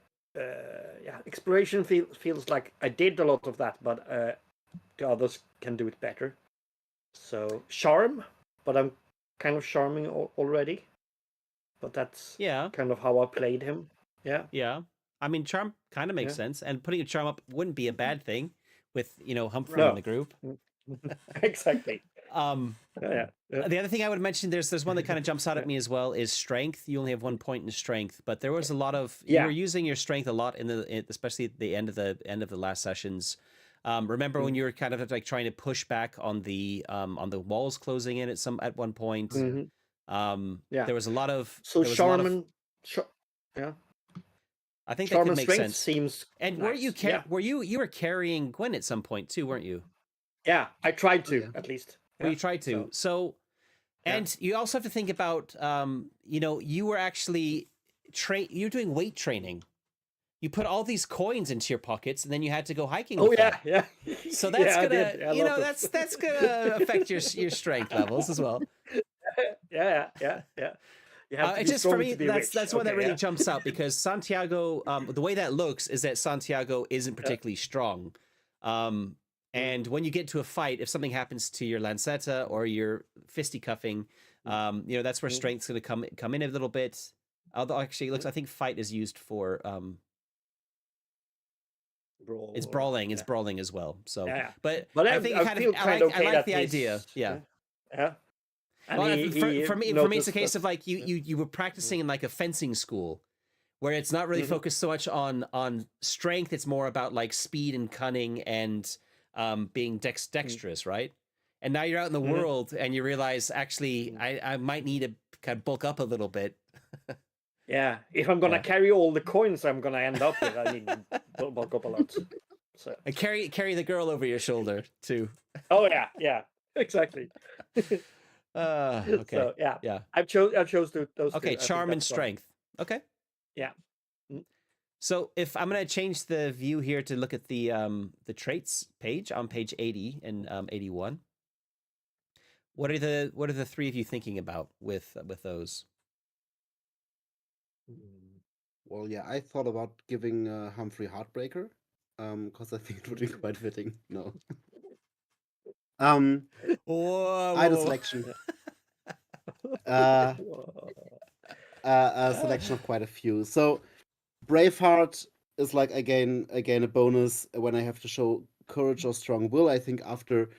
exploration feels like I did a lot of that, but the others can do it better. So charm, but I'm kind of charming already. But that's kind of how I played him. Yeah. Yeah. I mean, charm kind of makes sense, and putting a charm up wouldn't be a bad thing with Humphrey in the group. Exactly. The other thing I would mention, there's one that kind of jumps out at me as well, is strength. You only have 1 point in strength, but there was a lot of you were using your strength a lot especially at the end of the last sessions. Remember when you were kind of like trying to push back on the walls closing in at one point? There was a lot of Charmin. Yeah. I think that could make strength sense. Seems and nice. were you were carrying Gwen at some point too, weren't you? Yeah, I tried to at least. Well, you tried to. So and you also have to think about, you were actually you're doing weight training. You put all these coins into your pockets, and then you had to go hiking. Oh with yeah, them. yeah. So that's gonna, that's that's gonna affect your strength levels as well. Yeah. You have to It's be just for strong me. to be That's rich. one that really jumps out because Santiago. The way that looks is that Santiago isn't particularly strong. And when you get to a fight, if something happens to your lancetta or your fisticuffing, that's where strength's going to come in a little bit. Although actually, it looks. I think fight is used for. It's brawling. It's brawling as well. So, but I think I like the idea. Yeah. Yeah. Well, for me, it's a case of like you were practicing in like a fencing school, where it's not really focused so much on strength. It's more about like speed and cunning and being dexterous, right? And now you're out in the world and you realize actually I might need to kind of bulk up a little bit. Yeah, if I'm gonna carry all the coins I'm gonna end up with, I need to bulk up a lot. So and carry the girl over your shoulder too. Oh yeah, exactly. Okay. So yeah. I chose those. Okay, two. charm and strength. Okay. Yeah. So if I'm gonna change the view here to look at the traits page on page 80 and 81. What are the three of you thinking about with those? Well, yeah, I thought about giving Humphrey Heartbreaker, because I think it would be quite fitting. No. Whoa, I had a selection. A selection of quite a few. So Braveheart is like again a bonus when I have to show courage or strong will. I think after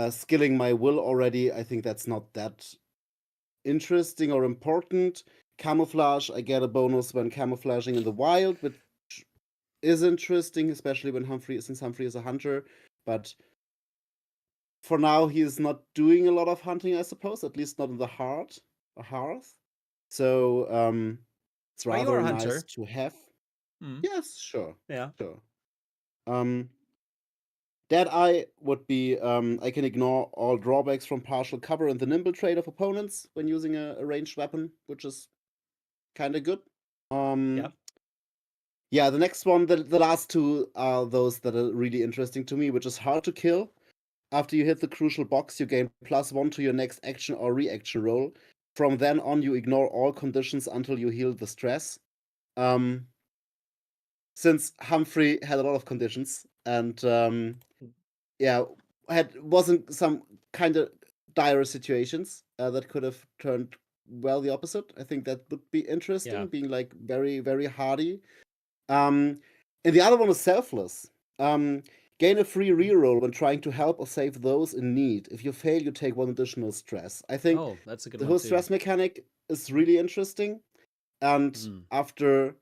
skilling my will already, I think that's not that interesting or important. Camouflage, I get a bonus when camouflaging in the wild, which is interesting, especially since Humphrey is a hunter. But for now, he is not doing a lot of hunting, I suppose, at least not in the hearth. So it's Are you rather a hunter? nice to have. Yes, sure. Yeah. Sure. Deadeye would be I can ignore all drawbacks from partial cover and the nimble trait of opponents when using a ranged weapon, which is kind of good. Yeah, the next one, the last two are those that are really interesting to me, which is hard to kill. After you hit the crucial box, you gain +1 to your next action or reaction roll. From then on, you ignore all conditions until you heal the stress. Since Humphrey had a lot of conditions and was in some kind of dire situations that could have turned the opposite. I think that would be interesting, being like very, very hardy. And the other one is Selfless. Gain a free reroll when trying to help or save those in need. If you fail, you take 1 additional stress. I think that's a good the one whole too. stress mechanic is really interesting. And after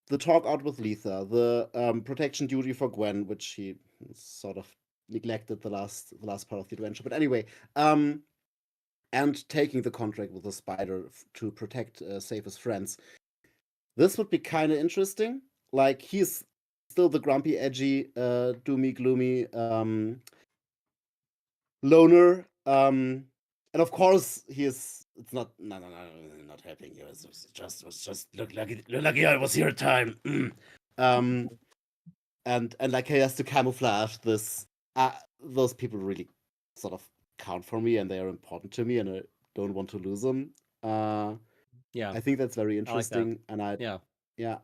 the talk out with Letha, the protection duty for Gwen, which he sort of neglected the last part of the adventure. But anyway, and taking the contract with the spider to protect save his friends. This would be kind of interesting. Like, he's still the grumpy, edgy, doomy, gloomy loner. And of course, it's not happening. It was just look like I was here time. And like he has to camouflage this. Those people really sort of count for me, and they are important to me, and I don't want to lose them. I think that's very interesting, yeah.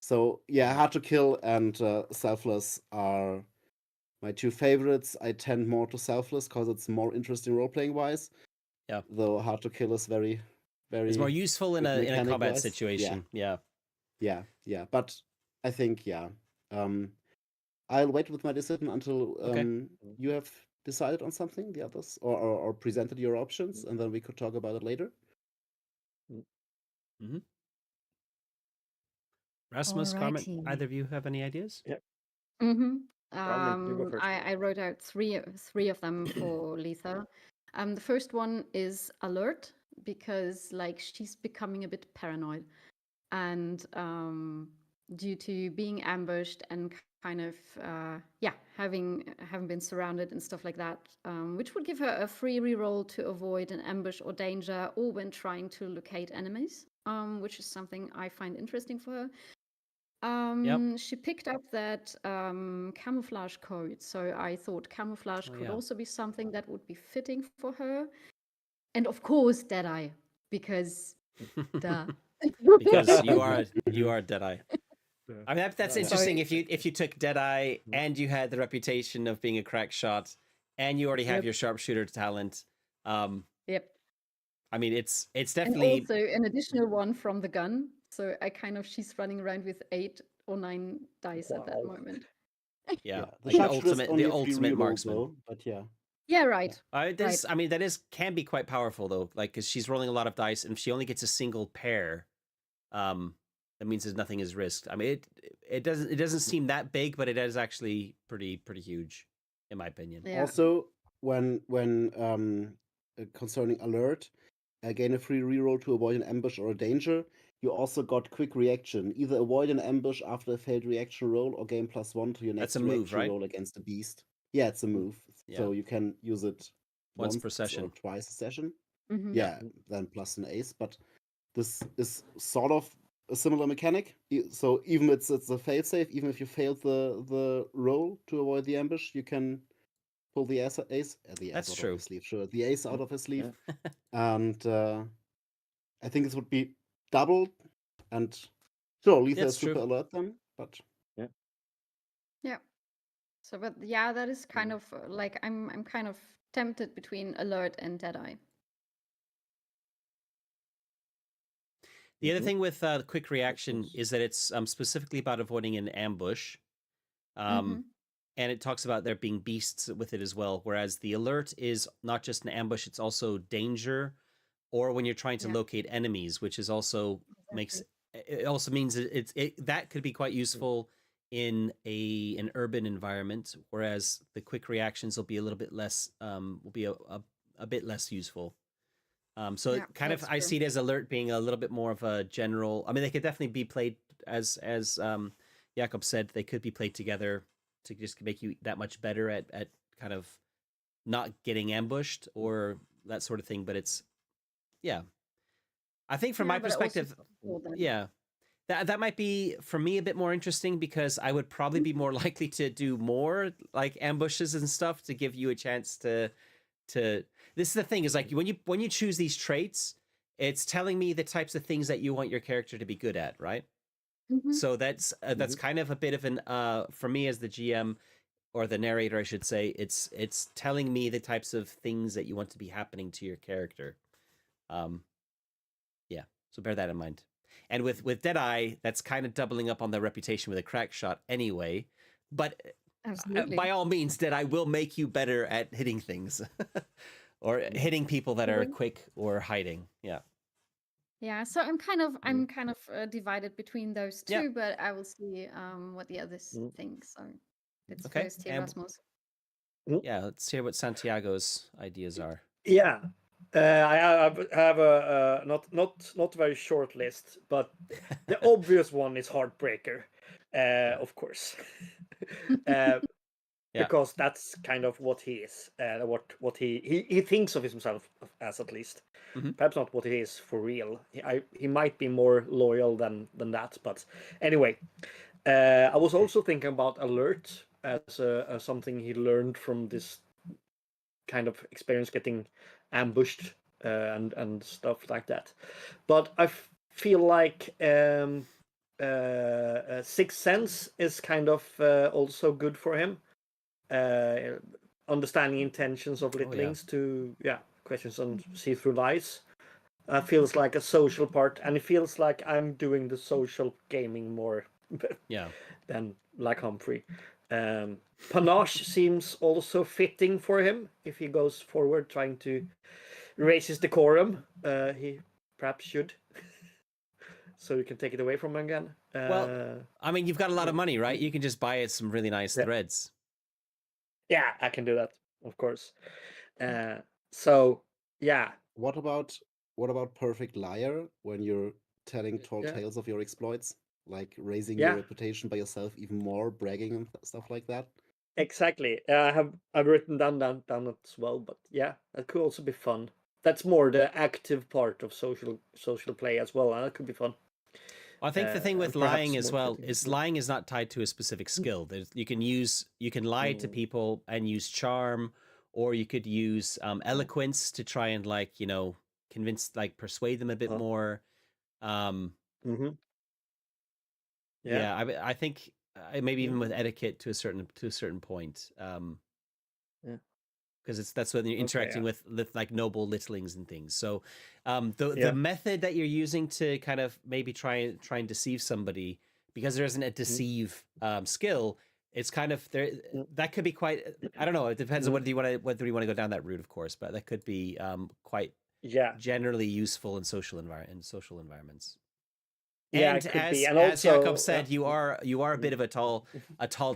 So yeah, Hard to Kill and Selfless are my two favorites. I tend more to Selfless because it's more interesting role playing wise. Yeah. Though Hard to Kill is very, very. It's more useful in a combat situation. Yeah. But I think I'll wait with my decision until you have decided on something, the others, or presented your options, and then we could talk about it later. Rasmus, Carmen, Alrighty. either of you have any ideas? Mm-hmm. Carmen, you go first. I wrote out three of them for Letha. The first one is alert, because like she's becoming a bit paranoid, and due to being ambushed and kind of having been surrounded and stuff like that, which would give her a free reroll to avoid an ambush or danger, or when trying to locate enemies, which is something I find interesting for her. She picked up that camouflage code, so I thought camouflage could also be something that would be fitting for her. And of course, Deadeye, because duh. Because you are Deadeye. I mean, that's Yeah. interesting. If you took Deadeye and you had the reputation of being a crack shot, and you already have your sharpshooter talent. Yep. I mean, it's And definitely also an additional one from the gun. So she's running around with 8 or 9 dice at that moment. yeah, The like sharpshooter is only the a free ultimate reroll, marksman. though, but yeah. Yeah, right. I mean, can be quite powerful though, like because she's rolling a lot of dice, and if she only gets a single pair, that means that nothing is risked. I mean, it doesn't seem that big, but it is actually pretty huge, in my opinion. Yeah. Also, when concerning alert, gain a free reroll to avoid an ambush or a danger. You also got quick reaction. Either avoid an ambush after a failed reaction roll, or gain +1 to your next That's a move, reaction right? roll against a beast. Yeah, it's a move. Yeah. So you can use it Once per session. or twice a session. Mhm. Yeah, then plus an ace. But this is sort of a similar mechanic. So even it's a failsafe. Even if you failed the roll to avoid the ambush, you can pull the ace That's out true. of his sleeve. Sure, the ace out of his sleeve. And I think this would be doubled. And sure, Letha That's is super true. alert then, but Yeah. So, but yeah, that is kind of like I'm kind of tempted between alert and Deadeye. The other thing with quick reaction is that it's specifically about avoiding an ambush. And it talks about there being beasts with it as well. Whereas the alert is not just an ambush, it's also danger, or when you're trying to locate enemies, which is also it also means that could be quite useful in an urban environment, whereas the quick reactions will be a little bit less will be a bit less useful. So kind of I see it as alert being a little bit more of a general. I mean, they could definitely be played as Jakob said, they could be played together to just make you that much better at kind of not getting ambushed or that sort of thing. But it's I think from my perspective, that might be for me a bit more interesting, because I would probably be more likely to do more like ambushes and stuff to give you a chance to this is the thing, is like when you choose these traits, it's telling me the types of things that you want your character to be good at, right? So that's kind of a bit of an for me as the GM or the narrator, I should say, it's telling me the types of things that you want to be happening to your character. So bear that in mind. And with Deadeye, that's kind of doubling up on the reputation with a crack shot anyway. But by all means, Deadeye will make you better at hitting things or hitting people that are quick or hiding. Yeah, so I'm kind of divided between those two, but I will see what the others think. So let's first hear Rasmus. Yeah, let's hear what Santiago's ideas are. Yeah, I have a not very short list, but the obvious one is Heartbreaker, of course, because that's kind of what he is, what he thinks of himself as, at least. Perhaps not what he is for real. He might be more loyal than that, but anyway, I was also thinking about Alert as something he learned from this kind of experience getting ambushed and stuff like that. But I feel like Sixth Sense is kind of also good for him. Understanding intentions of littlings to questions and see through lies. Feels like a social part, and it feels like I'm doing the social gaming more than like Humphrey. Panache seems also fitting for him if he goes forward trying to raise his decorum. He perhaps should. So you can take it away from him again. Well, I mean, you've got a lot of money, right? You can just buy it some really nice Yeah. threads. Yeah, I can do that, of course. So yeah, What about perfect liar when you're telling tall Yeah. tales of your exploits, like raising Yeah. your reputation by yourself even more, bragging and stuff like that? exactly. I've written down as well, but yeah, that could also be fun. That's more the active part of social play as well, and that could be fun. I think the thing and with perhaps lying as more well fitting. is lying is not tied to a specific skill. You can lie to people and use charm, or you could use eloquence to try and convince, persuade them a bit more. Mm-hmm. Yeah, I think maybe even with etiquette to a certain point. Yeah. Because that's when you're interacting yeah. with like noble littlings and things. So Yeah. the method that you're using to kind of maybe try and deceive somebody, because there isn't a deceive skill, it's kind of there. That could be quite. I don't know. It depends on whether you want to go down that route, of course. But that could be quite Yeah. generally useful in social environments. Yeah, And it could be. as And also, Jakob said, you are a bit of a tall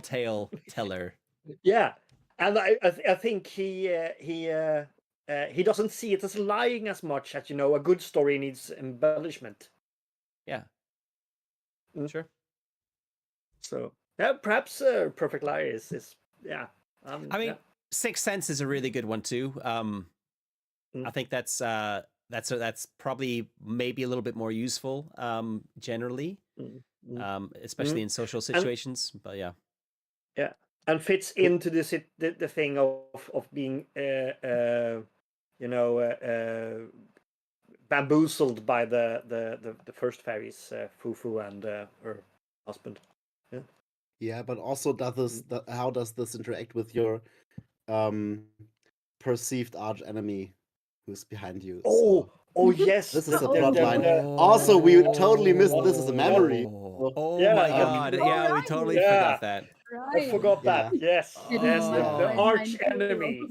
tale teller. Yeah, and I think he doesn't see it as lying as much as a good story needs embellishment. Yeah. Sure. So yeah, perhaps Perfect Liar is yeah. I mean, Sixth Sense is a really good one too. I think that's probably maybe a little bit more useful generally, especially in social situations. But yeah, and fits into the thing of being bamboozled by the first fairies, Fufu and her husband. Yeah. Yeah, but also how does this interact with your perceived arch enemy who's behind you? Oh yes, this is a plot line. Also, we totally missed this as a memory. Oh my god! Yeah, we totally forgot that. I forgot that. Yes, yes, the Oh. arch enemy.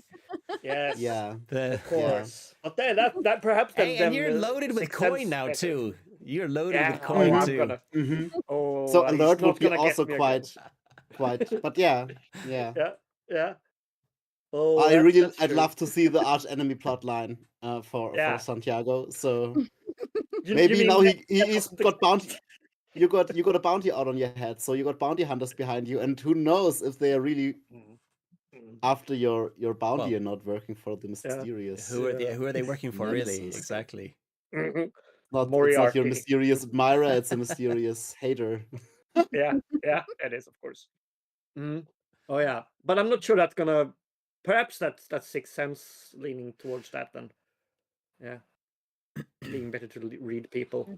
Yes. Yeah. Of course. But that perhaps Hey, and you're loaded with coin now too. You're loaded with coin I'm too. gonna. So he's alert not would be gonna also get me again. quite. But yeah. Yeah. Oh, I'd love to see the arch enemy plot line for Santiago. So maybe now he's got bounty. You got a bounty out on your head, so you got bounty hunters behind you, and who knows if they are really after your bounty and not working for the mysterious. Who are they working for, really? Exactly. It's not your mysterious admirer; it's a mysterious hater. yeah, it is, of course. Oh yeah, but I'm not sure that's gonna. Perhaps that's Sixth Sense leaning towards that then. Yeah, being better to read people.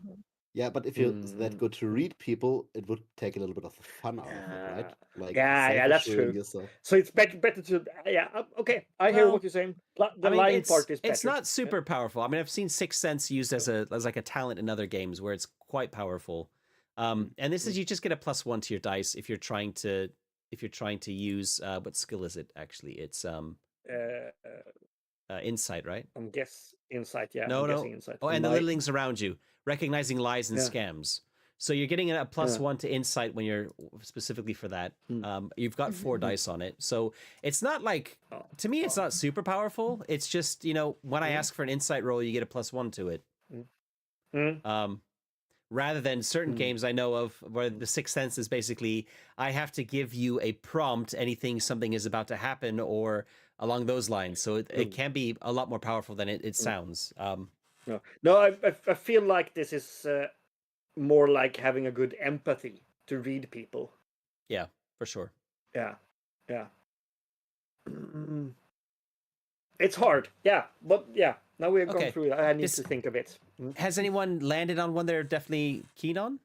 Yeah, but if you're that good to read people, it would take a little bit of the fun out of it, right? Like that's true. Yourself. So it's better to okay. I hear what you're saying. The lying part is better. It's not super powerful. I mean, I've seen Sixth Sense used as like a talent in other games where it's quite powerful. And this is you just get a +1 to your dice if you're trying to use what skill is it actually? It's insight, right? I'm guess insight. Yeah, no. Insight. Oh, and the littlings around you, recognizing lies and scams. So you're getting a +1 to insight when you're specifically for that. You've got 4 dice on it, so it's not like to me it's not super powerful. It's just when I ask for an insight roll, you get a +1 to it. Rather than certain games I know of where the Sixth Sense is basically I have to give you a prompt, something is about to happen or along those lines. So it can be a lot more powerful than it sounds. No, I feel like this is more like having a good empathy to read people. Yeah, for sure. Yeah. It's hard. Yeah, but yeah. Now we've gone through it. I need to think of it. Has anyone landed on one they're definitely keen on?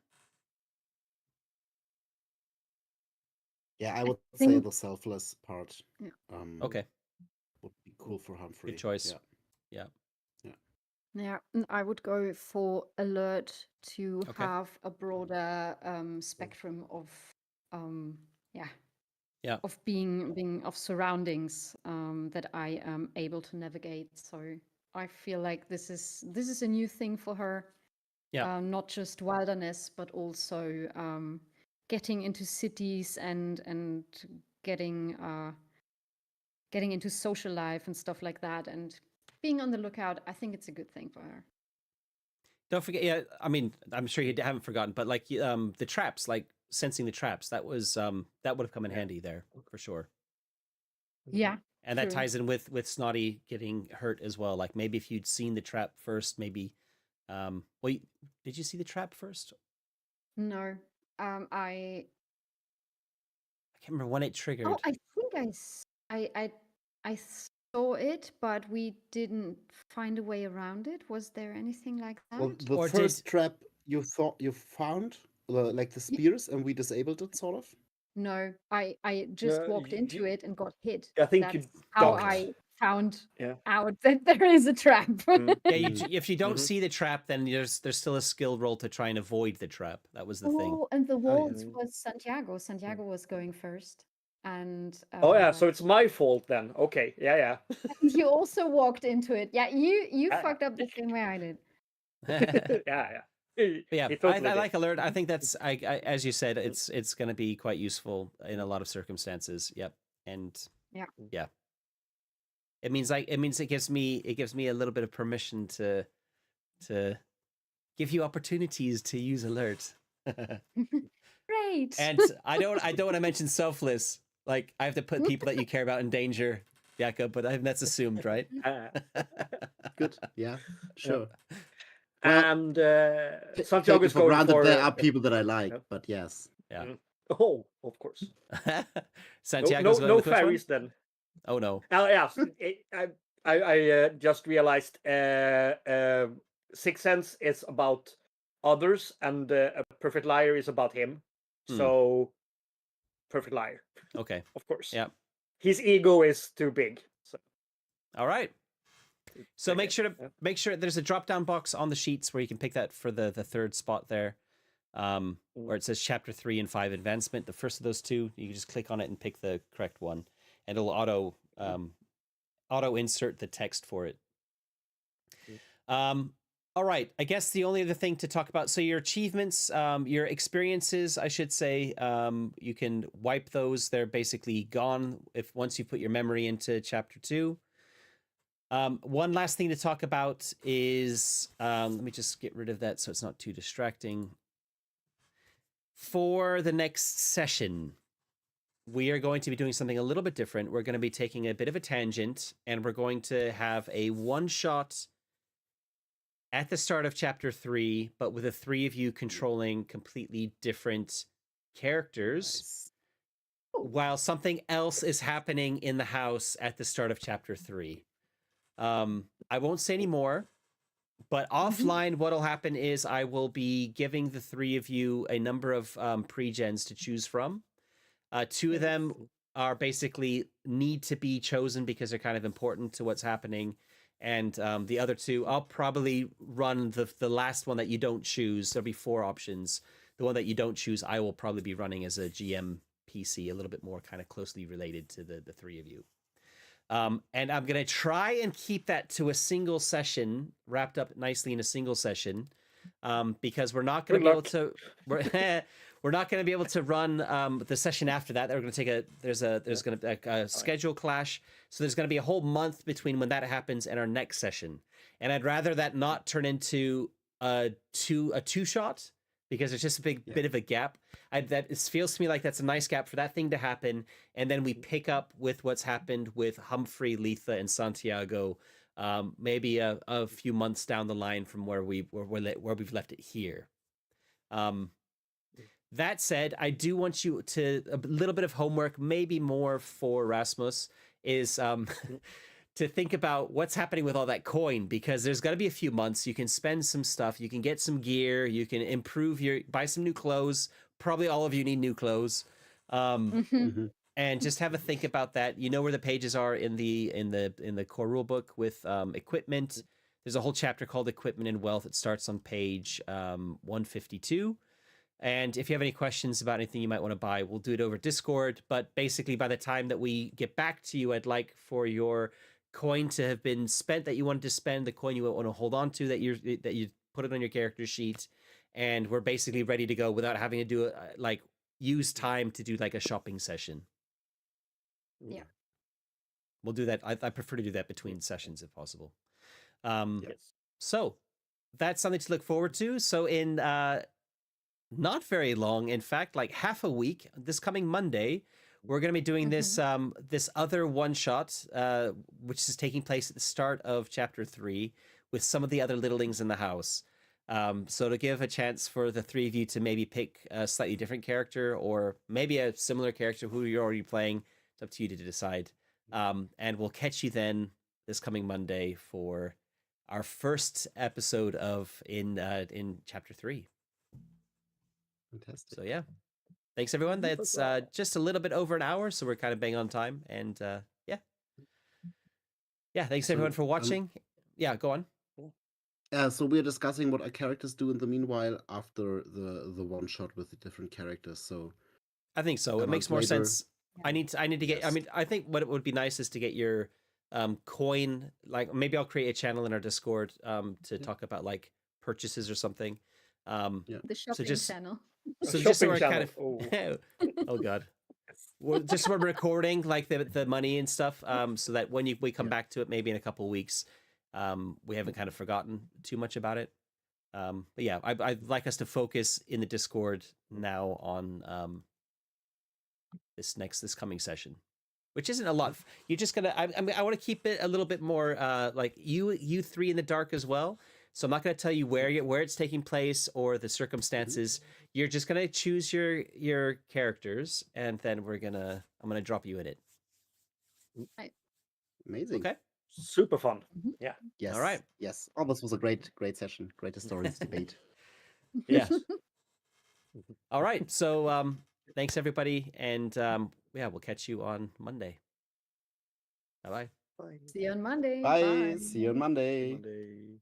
Yeah, I would say the selfless part. Yeah. Okay. Would be cool for Humphrey. Good choice. Yeah. Yeah, I would go for alert to have a broader spectrum of Yeah. of being of surroundings that I am able to navigate. So I feel like this is a new thing for her. Yeah. Not just wilderness, but also getting into cities and getting getting into social life and stuff like that, and being on the lookout. I think it's a good thing for her. Don't forget. Yeah, I mean, I'm sure you haven't forgotten, but like the traps, like sensing the traps, that was that would have come in handy there for sure. Yeah, And that true. ties in with Snotty getting hurt as well. Like maybe if you'd seen the trap first, maybe. Well, did you see the trap first? No, I I can't remember when it oh, triggered. I think I saw it, but we didn't find a way around it. Was there anything like Well, that? the Or first did trap you thought you found, like the Y- spears, and we disabled it, sort of. No, I just walked You, into it and got hit. I think That's you how ducked. I found Yeah. out that there is a trap. Mm, yeah, Mm. if you don't Mhm. see the trap, then there's still a skill roll to try and avoid the trap. That was the thing. Oh, and the Oh yeah. walls Mm. was Santiago. Santiago was going first, and Oh yeah, so it's my fault then. Okay, yeah. you also walked into it. Yeah, you Yeah. fucked up the same way I did. Yeah. He, Yeah, he totally I did. like alert. I think that's I as you said, it's going to be quite useful in a lot of circumstances. Yep, and Yeah. yeah, it means it gives me a little bit of permission to give you opportunities to use alert. Great. And I don't want to mention selfless. Like I have to put people that you care about in danger, Jakob, but that's assumed, right? Good. Yeah. Sure. Well, And take Santiago it is for going granted for there are people that I like, yeah. but yes. Yeah. Oh, of course. Santiago's going No with which one? fairies then. Oh no. Yeah, I just realized Sixth Sense is about others, and a Perfect Liar is about him. Hmm. So, Perfect Liar, Okay. of course. Yeah. His ego is too big. So, All right. So okay, make sure there's a drop down box on the sheets where you can pick that for the third spot there, where it says Chapter 3 and 5 Advancement. The first of those two, you can just click on it and pick the correct one, and it'll auto insert the text for it. All right. I guess the only other thing to talk about, so your achievements, your experiences, I should say, you can wipe those. They're basically gone once you put your memory into Chapter 2. One last thing to talk about is, let me just get rid of that so it's not too distracting. For the next session, we are going to be doing something a little bit different. We're going to be taking a bit of a tangent, and we're going to have a one-shot at the start of Chapter 3, but with the three of you controlling completely different characters, Nice. while something else is happening in the house at the start of Chapter 3. I won't say any more, but offline, what'll happen is I will be giving the three of you a number of pre-gens to choose from. Two of them are basically need to be chosen because they're kind of important to what's happening. And the other two, I'll probably run the last one that you don't choose. There'll be 4 options. The one that you don't choose, I will probably be running as a GM PC, a little bit more kind of closely related to the three of you. And I'm going to try and keep that to a single session, wrapped up nicely in a single session, because we're not going to be able to we're not going to be able to run the session after that. We're going to take there's going to be a schedule clash, so there's going to be a whole month between when that happens and our next session. And I'd rather that not turn into a two shot, because there's just a bit of a gap. It feels to me like that's a nice gap for that thing to happen, and then we pick up with what's happened with Humphrey, Letha, and Santiago, maybe a few months down the line from where we've left it here. That said, I do want you to a little bit of homework, maybe more for Rasmus, is to think about what's happening with all that coin, because there's got to be a few months. You can spend some stuff, you can get some gear, you can buy some new clothes. Probably all of you need new clothes, and just have a think about that. You know where the pages are in the core rule book with equipment. There's a whole chapter called Equipment and Wealth. It starts on page 152. And if you have any questions about anything you might want to buy, we'll do it over Discord. But basically, by the time that we get back to you, I'd like for your coin to have been spent that you wanted to spend, the coin you want to hold on to that you put it on your character sheet, and we're basically ready to go without having to do use time to do like a shopping session. Yeah. We'll do that. I prefer to do that between sessions if possible. Yes. So that's something to look forward to. So in not very long, in fact, like half a week, this coming Monday, we're going to be doing this this other one shot, which is taking place at the start of chapter 3 with some of the other littlings in the house. So to give a chance for the three of you to maybe pick a slightly different character or maybe a similar character who you're already playing. It's up to you to decide. And we'll catch you then this coming Monday for our first episode of in chapter 3. Fantastic. So yeah, thanks everyone. That's just a little bit over an hour, so we're kind of bang on time. And yeah, thanks everyone for watching. Yeah, go on. So we're discussing what our characters do in the meanwhile after the one shot with the different characters. So I think so. It makes more sense. I need to get. I mean, I think what it would be nice is to get your coin. Like maybe I'll create a channel in our Discord to talk about like purchases or something. The shopping channel. So just so we're kind of oh god. Well, just when we're recording like the money and stuff, so that when we come back to it, maybe in a couple weeks, we haven't kind of forgotten too much about it. But yeah, I'd like us to focus in the Discord now on this coming session, which isn't a lot. You're just gonna. I mean, I want to keep it a little bit more like you three in the dark as well. So I'm not going to tell you where it's taking place or the circumstances. You're just going to choose your characters, and then I'm going to drop you in it. Right. Amazing. Okay. Super fun. Yeah. Yes. All right. Yes. Oh, this was a great session. Great stories debate. Yes. All right. So thanks everybody, and yeah, we'll catch you on Monday. Bye-bye. Bye. See you on Monday. Bye. Bye. See you on Monday. Monday.